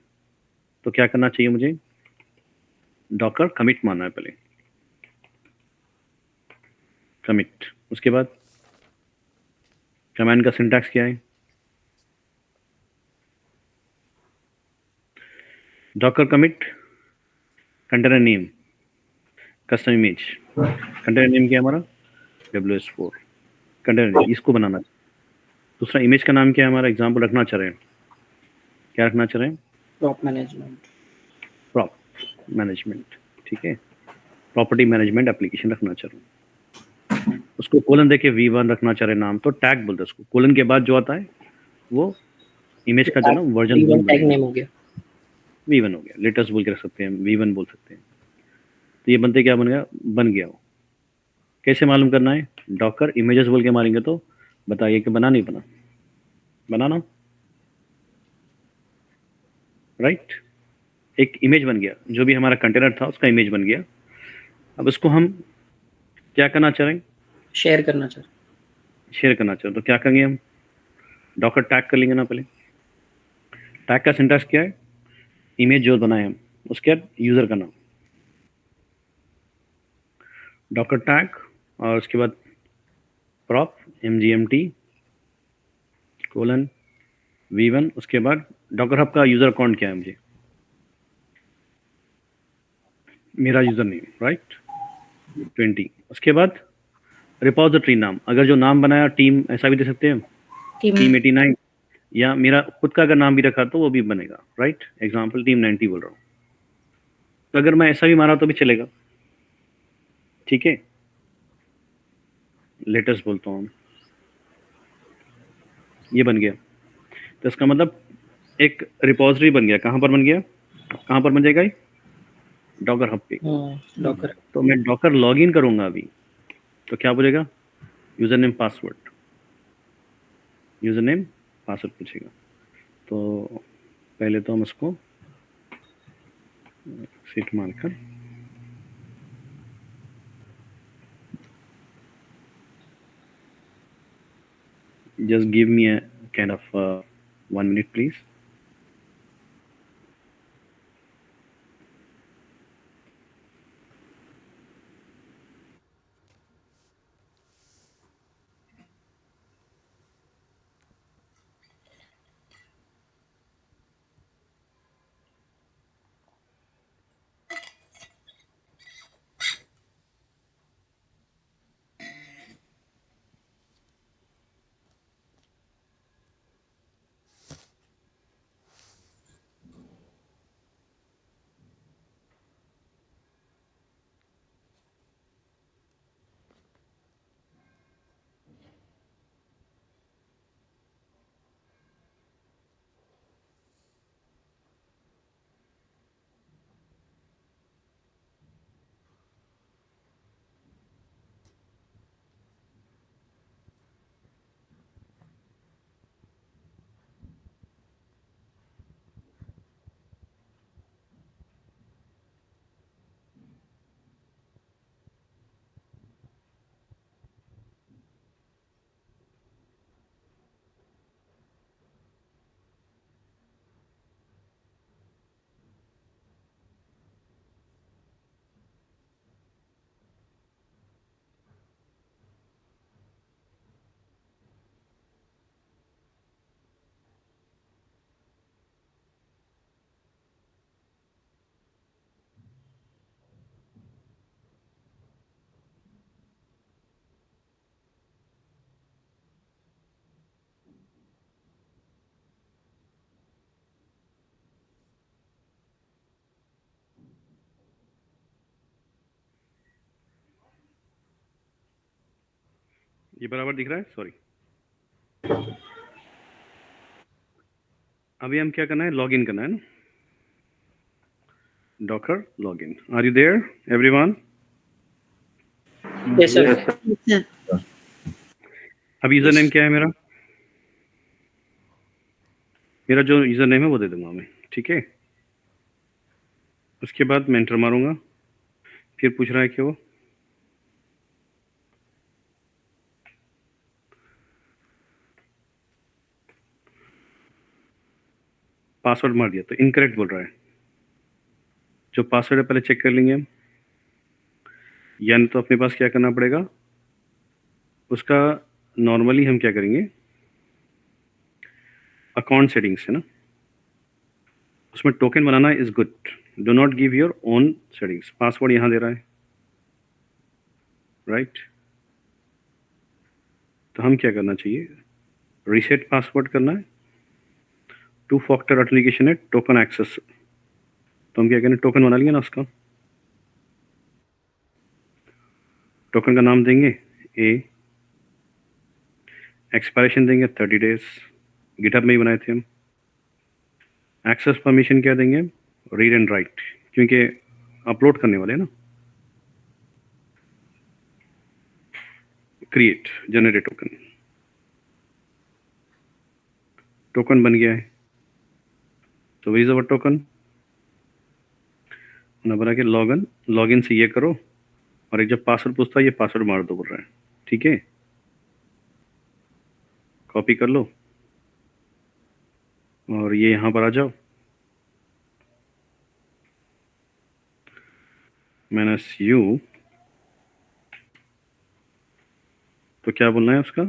तो क्या करना चाहिए मुझे, डॉकर कमिट मानना है पहले, कमिट। उसके बाद कमांड का सिंटैक्स क्या है, Docker commit container name custom image. Container name क्या है हमारा, WS4 कंटेनर, इसको बनाना। दूसरा इमेज का नाम क्या है हमारा, एग्जाम्पल रखना चाह रहे हैं, क्या रखना चाह रहे हैं, प्रॉप मैनेजमेंट, ठीक है। प्रॉपर्टी मैनेजमेंट एप्लीकेशन रखना चाह रहे हैं। उसको कोलन देके V1 रखना चाह रहे हैं नाम, तो टैग बोलते हैं उसको। कोलन के बाद जो आता है वो इमेज का जो ना वर्जन टैग नेम हो गया, V1 हो गया। लेटेस्ट बोल के रख सकते हैं, V1 बोल सकते हैं। तो ये बनते क्या बन गया वो। कैसे मालूम करना है, डॉकर इमेजेस बोल के मारेंगे तो बताइए कि बना नहीं बना, बनाना, राइट। एक इमेज बन गया, जो भी हमारा कंटेनर था उसका इमेज बन गया। अब उसको हम क्या करना चाह रहे हैं, शेयर करना चाह रहे, शेयर करना चाह रहे, तो क्या करेंगे हम, डॉकर टैग कर लेंगे ना पहले, टैग का सिंटैक्स क्या है? इमेज जो बनाए हम उसके बाद यूजर का नाम, डॉकर टैग, और उसके बाद प्रॉप mgmt कोलन v1, उसके बाद डॉकर हब का यूजर अकाउंट क्या है, मुझे मेरा यूजर नेम राइट 20, उसके बाद रिपोजिटरी नाम, अगर जो नाम बनाया टीम ऐसा भी दे सकते हैं, टीम 89, या मेरा खुद का अगर नाम भी रखा तो वो भी बनेगा राइट, एग्जाम्पल टीम 90 बोल रहा हूँ, तो अगर मैं ऐसा भी मारा तो भी चलेगा, ठीक है। लेटेस्ट बोलता हूँ, ये बन गया, तो इसका मतलब एक रिपोजिटरी बन गया। कहाँ पर बन गया, कहाँ पर बन जाएगा ये? डॉकर हब पे। डॉकर। तो मैं डॉकर लॉगिन करूंगा अभी, तो क्या बोलेगा? User name password, user name password पूछेगा। तो पहले तो हम इसको सीट मारकर just give me a kind of 1 minute please. ये बराबर दिख रहा है? सॉरी, अभी हम क्या करना है? लॉगिन करना है ना, docker login. Are you there everyone? Yes sir. अब यूजर नेम क्या है मेरा? मेरा जो यूजर नेम है वो दे दूंगा मैं, ठीक है। उसके बाद मैं एंटर मारूंगा, फिर पूछ रहा है कि वो पासवर्ड मार दिया तो इनकरेक्ट बोल रहा है। जो पासवर्ड है पहले चेक कर लेंगे हम, यानी तो अपने पास क्या करना पड़ेगा उसका। नॉर्मली हम क्या करेंगे, अकाउंट सेटिंग्स है ना, उसमें token banana is good, do not give your own settings. Password यहाँ दे रहा है राइट, तो हम क्या करना चाहिए, रीसेट पासवर्ड करना है। 2 फैक्टर ऑथेंटिकेशन है, टोकन एक्सेस, तो हम क्या करें, टोकन बना लिया ना उसका। टोकन का नाम देंगे ए, एक्सपायरेशन देंगे 30 डेज, गिटहब में ही बनाए थे हम। एक्सेस परमिशन क्या देंगे, रीड एंड राइट, क्योंकि अपलोड करने वाले हैं ना। क्रिएट जनरेट टोकन, टोकन बन गया है, तो वही जबर टोकन ना बना के लॉगिन, लॉगिन से ये करो, और एक जब पासवर्ड पूछता है ये पासवर्ड मार दो बोल रहा है, ठीक है। कॉपी कर लो और ये यहाँ पर आ जाओ, -u, तो क्या बोलना है उसका,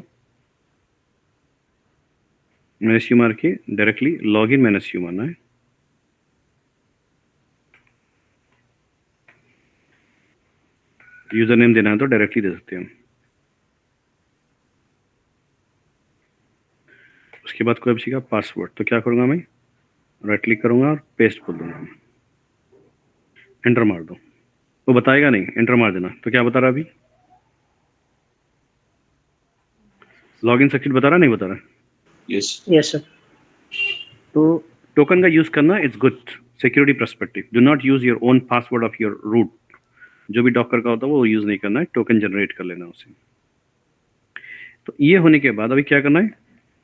-u मार के डायरेक्टली लॉग इन -u मारना है। यूजर नेम देना है तो डायरेक्टली दे सकते हैं। उसके बाद कोई बचेगा पासवर्ड, तो क्या करूँगा मैं, राइट क्लिक करूँगा और पेस्ट बोल दूँगा, एंटर मार दो। वो बताएगा नहीं, एंटर मार देना। तो क्या बता रहा अभी, लॉगिन सक्सेस बता रहा, नहीं बता रहा? Yes yes sir. तो टोकन का यूज करना it's good, security perspective. Do not use your own password of your root, जो भी डॉकर का होता है वो यूज नहीं करना है, टोकन जनरेट कर लेना उसे। तो ये होने के बाद अभी क्या करना है,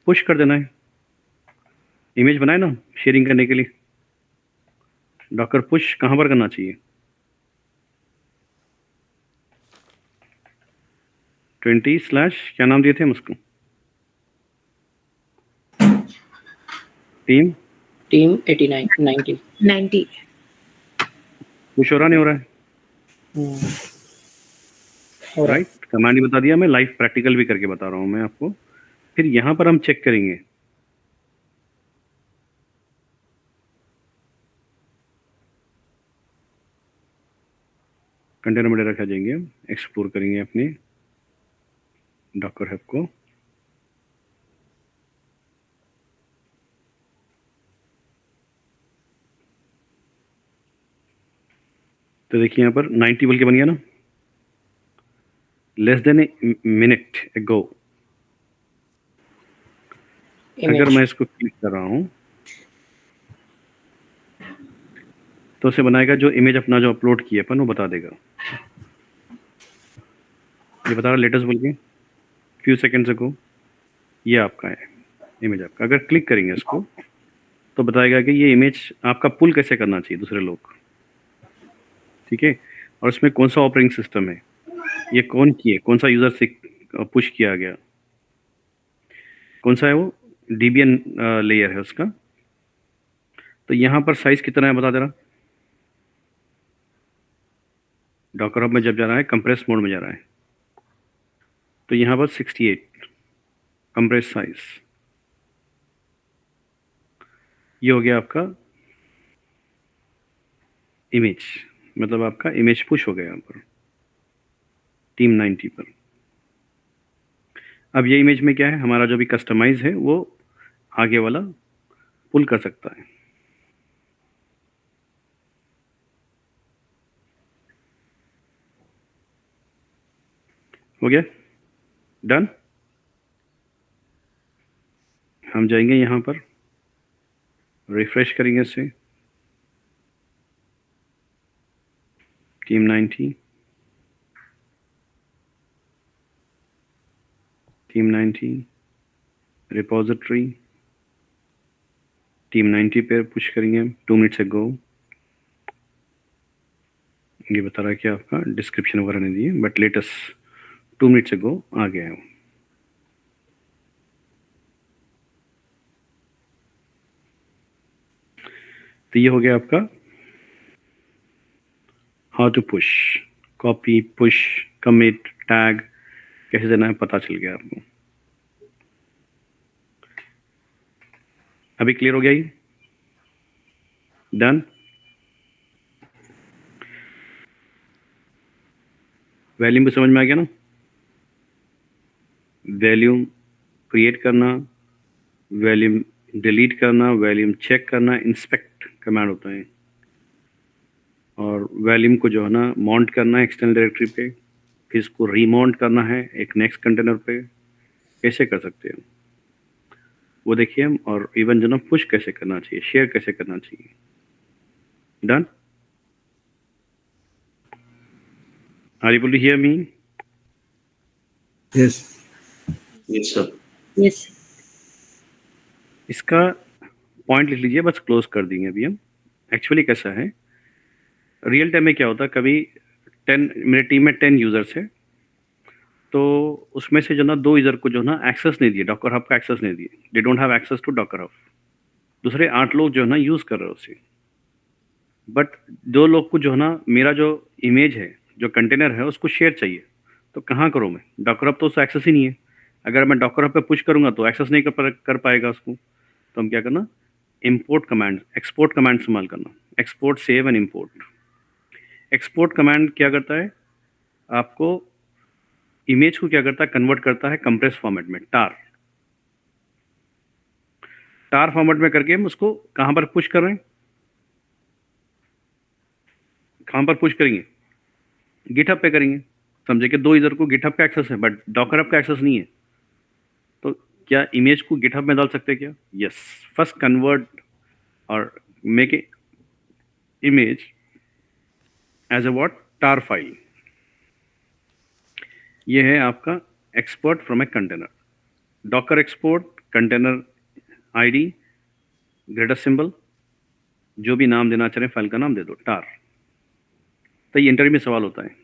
पुश कर देना है। इमेज बनाए ना शेयरिंग करने के लिए, डॉकर पुश कहां पर करना चाहिए, 20/ क्या नाम दिए थे हम उसको, टीम टीम 89 90। 90। पुश हो रहा नहीं हो रहा है, हो रहा है। राइट? कमांड ही बता दिया, मैं लाइव प्रैक्टिकल भी करके बता रहा हूं मैं आपको। फिर यहां पर हम चेक करेंगे, कंटेनर में रखा जाएंगे, हम एक्सप्लोर करेंगे अपने डॉकर हब को। तो देखिए यहाँ पर 90 बोल के बन गया ना, less than a minute ago. अगर मैं इसको क्लिक कर रहा हूँ तो उसे बनाएगा, जो इमेज अपना जो अपलोड किया अपन वो बता देगा। ये बता रहा लेटेस्ट बोल के, फ्यू सेकेंड्स अगो, ये आपका है इमेज आपका। अगर क्लिक करेंगे इसको तो बताएगा कि ये इमेज आपका पुल कैसे करना चाहिए दूसरे लोग, ठीक है, और उसमें कौन सा ऑपरेटिंग सिस्टम है, ये कौन किए, कौन सा यूजर से पुश किया गया, कौन सा है वो डीबीएन लेयर है उसका। तो यहाँ पर साइज कितना है बता दे रहा, डॉकर हब में जब जा रहा है कंप्रेस मोड में जा रहा है, तो यहाँ पर 68 कंप्रेस साइज, ये हो गया आपका इमेज, मतलब आपका इमेज पुश हो गया यहाँ पर टीम 90 पर। अब ये इमेज में क्या है, हमारा जो भी कस्टमाइज है वो आगे वाला पुल कर सकता है। हो गया डन। हम जाएंगे यहाँ पर, रिफ्रेश करेंगे इसे, टीम 90, टीम 90 रिपोजिटरी, टीम 90 पे पुश करेंगे 2 मिनट्स अगो। ये बता रहा है कि आपका डिस्क्रिप्शन वगैरह नहीं दिए, बट लेटेस्ट 2 मिनट्स अगो आ गया है। तो ये हो गया आपका how to push, copy, push, commit, tag कैसे देना है पता चल गया आपको। अभी क्लियर हो गया ये, डन। वॉल्यूम भी समझ में आ गया ना, वॉल्यूम क्रिएट करना, वॉल्यूम डिलीट करना, वॉल्यूम चेक करना, इंस्पेक्ट कमांड होता है, और वॉल्यूम को जो है ना माउंट करना है एक्सटर्नल डायरेक्टरी पे, फिर इसको रीमाउंट करना है एक नेक्स्ट कंटेनर पे, कैसे कर सकते हैं वो देखिए हम। और इवन जो ना पुश कैसे करना चाहिए, शेयर कैसे करना चाहिए, done. Are you able to hear me? Yes. Yes sir. Yes. इसका पॉइंट लिख लीजिए, बस क्लोज कर देंगे अभी हम। एक्चुअली कैसा है, रियल टाइम में क्या होता है, कभी 10 मेरे टीम में 10 यूजर्स है, तो उसमें से जो ना 2 यूजर को जो ना एक्सेस नहीं दिए, डॉकर हब का एक्सेस नहीं दिए, they don't have access to Docker hub. दूसरे 8 लोग जो है ना यूज़ कर रहे हैं उसे, बट 2 लोग को जो है ना मेरा जो इमेज है, जो कंटेनर है उसको शेयर चाहिए, तो कहाँ करूँ मैं? डॉकर हब तो उसका एक्सेस ही नहीं है। अगर मैं डॉकर हब पे पुश करूँगा तो एक्सेस नहीं कर पाएगा उसको। तो हम क्या करना, इम्पोर्ट कमांड, एक्सपोर्ट कमांड इस्तेमाल करना, export, save and import. Export command क्या करता है, आपको इमेज को क्या करता है, कन्वर्ट करता है कंप्रेस फॉर्मेट में, टार फॉर्मेट में करके हम उसको कहाँ पर पुश कर रहे हैं, कहाँ पर पुश करेंगे, गिटहब पे करेंगे। समझे कि 2 यूजर को गिटहब का एक्सेस है बट डॉकर हब का एक्सेस नहीं है, तो क्या इमेज को गिटहब में डाल सकते हैं क्या? यस, फर्स्ट कन्वर्ट और make a image as a what, tar file. ये है आपका export from a container, docker export, container ID, greater symbol, जो भी नाम देना चाहें फाइल का नाम दे दो, टार। तो ये इंटरव्यू में सवाल होता है,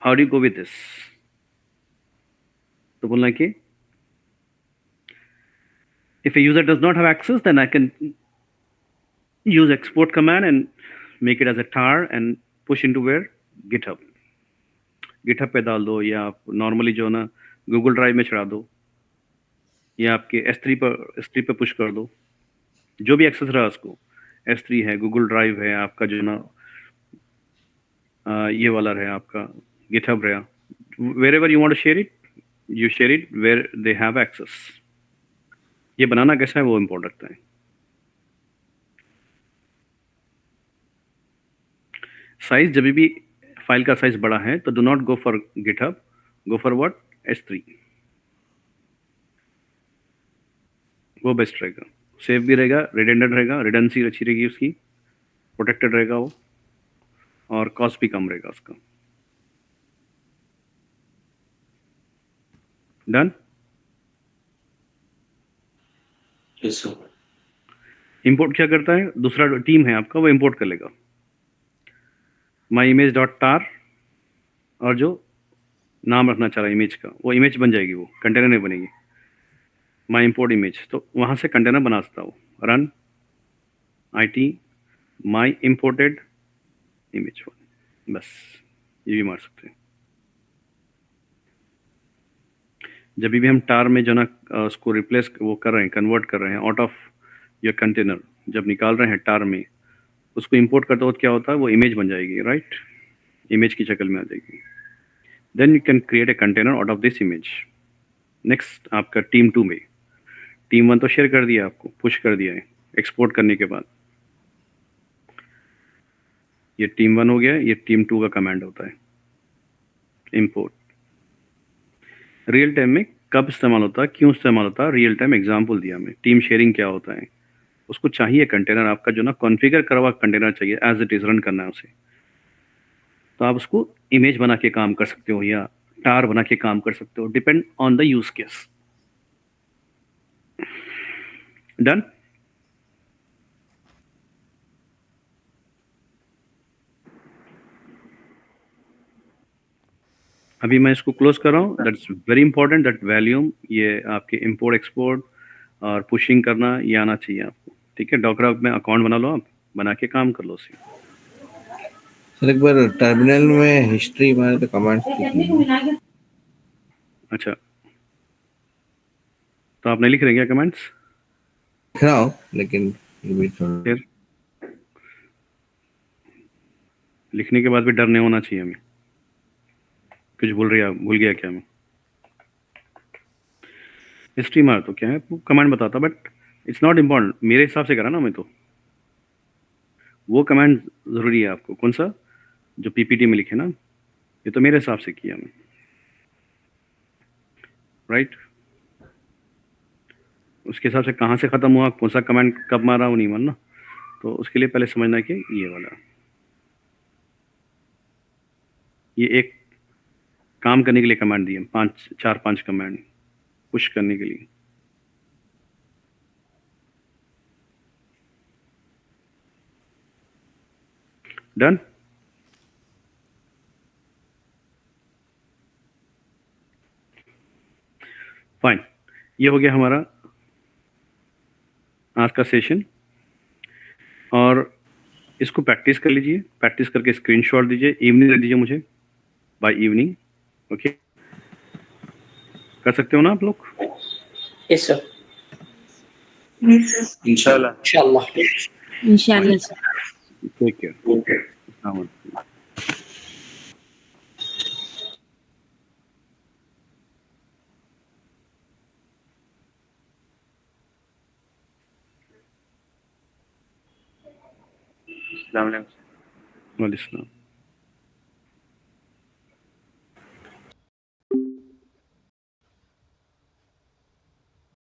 how do you go with this? तो बोलना है कि if a user does not have access, then I can use export command and make it as a tar and push into where, GitHub। GitHub पे डाल दो, या आप normally जो है ना गूगल ड्राइव में चढ़ा दो, या आपके S3 पे पुश कर दो, जो भी एक्सेस रहा उसको। S3 है, गूगल ड्राइव है, आपका जो ना ये वाला है आपका GitHub रहा, wherever you want to share it, you share it where they have access। ये बनाना कैसा है वो इम्पोर्टेंट रखता है। साइज, जब भी फाइल का साइज बड़ा है तो do not go for GitHub, go for what, S3, वो बेस्ट रहेगा। सेफ भी रहेगा, रिडेंडेंट रहेगा, रिडेंसी अच्छी रहेगी उसकी, प्रोटेक्टेड रहेगा वो, और कॉस्ट भी कम रहेगा उसका। डन। Yes sir. इंपोर्ट क्या करता है, दूसरा टीम है आपका वो इंपोर्ट कर लेगा माई इमेज डॉट टार, और जो नाम रखना चाह रहा है इमेज का, वो इमेज बन जाएगी, वो कंटेनर नहीं बनेगी। माई इंपोर्ट इमेज, तो वहाँ से कंटेनर बना सकता हूँ, run IT my imported image, बस ये भी मार सकते हैं। जब भी हम टार में जो ना उसको रिप्लेस वो कर रहे हैं, कन्वर्ट कर रहे हैं आउट ऑफ योर कंटेनर, जब निकाल रहे हैं टार में, उसको इंपोर्ट करते वक्त क्या होता है, वो इमेज बन जाएगी, राइट, इमेज की शक्ल में आ जाएगी। Then you can create a container out of this image. Next आपका टीम 2 में, टीम 1 तो शेयर कर दिया, आपको पुश कर दिया है एक्सपोर्ट करने के बाद, ये टीम 1 हो गया, ये टीम 2 का कमांड होता है इंपोर्ट। रियल टाइम में कब इस्तेमाल होता है, क्यों इस्तेमाल होता है, रियल टाइम एग्जाम्पल दिया मैं। टीम शेयरिंग क्या होता है, उसको चाहिए कंटेनर आपका जो ना कॉन्फ़िगर करा हुआ कंटेनर चाहिए, एज इट इज़ रन करना है उसे, तो आप उसको इमेज बना के काम कर सकते हो या टार बना के काम कर सकते हो, depend on the use case. Done. अभी मैं इसको क्लोज कर रहा हूँ। That's very important, that volume, ये आपके इंपोर्ट एक्सपोर्ट और पुशिंग करना ये आना चाहिए आपको, ठीक है। डॉकर हब में अकाउंट बना लो, आप बना के काम कर लो उसे। सर एक बार टर्मिनल में हिस्ट्री मारे तो कमांड्स लिखना। अच्छा, तो आप नहीं लिख रहे क्या कमेंट्स? लिख रहा हूँ लेकिन फिर लिखने के बाद भी डर नहीं होना चाहिए हमें, कुछ भूल गया क्या मैं? हिस्ट्री मार तो क्या है, कमांड बताता, बट इट्स नॉट इम्पॉर्टेंट, मेरे हिसाब से करा ना मैं, तो वो कमांड ज़रूरी है आपको। कौन सा, जो PPT में लिखे ना, ये तो मेरे हिसाब से किया मैं, राइट। उसके हिसाब से कहाँ से ख़त्म हुआ, कौन सा कमांड कब मारा, वो नहीं मानना, तो उसके लिए पहले समझना कि ये वाला, ये एक काम करने के लिए कमांड दिए, 4-5 कमांड पुश करने के लिए। डन। फाइन, ये हो गया हमारा आज का सेशन। और इसको प्रैक्टिस कर लीजिए, प्रैक्टिस करके स्क्रीनशॉट दीजिए, इवनिंग दे दीजिए मुझे, बाय इवनिंग। ओके, कर सकते हो ना आप लोग? Yes, sir. इंशाल्लाह। Inshallah. इंशाल्लाह सर। Take care. अस्सलाम वालेकुम। अस्सलाम वालेकुम। वालेकुम सलाम।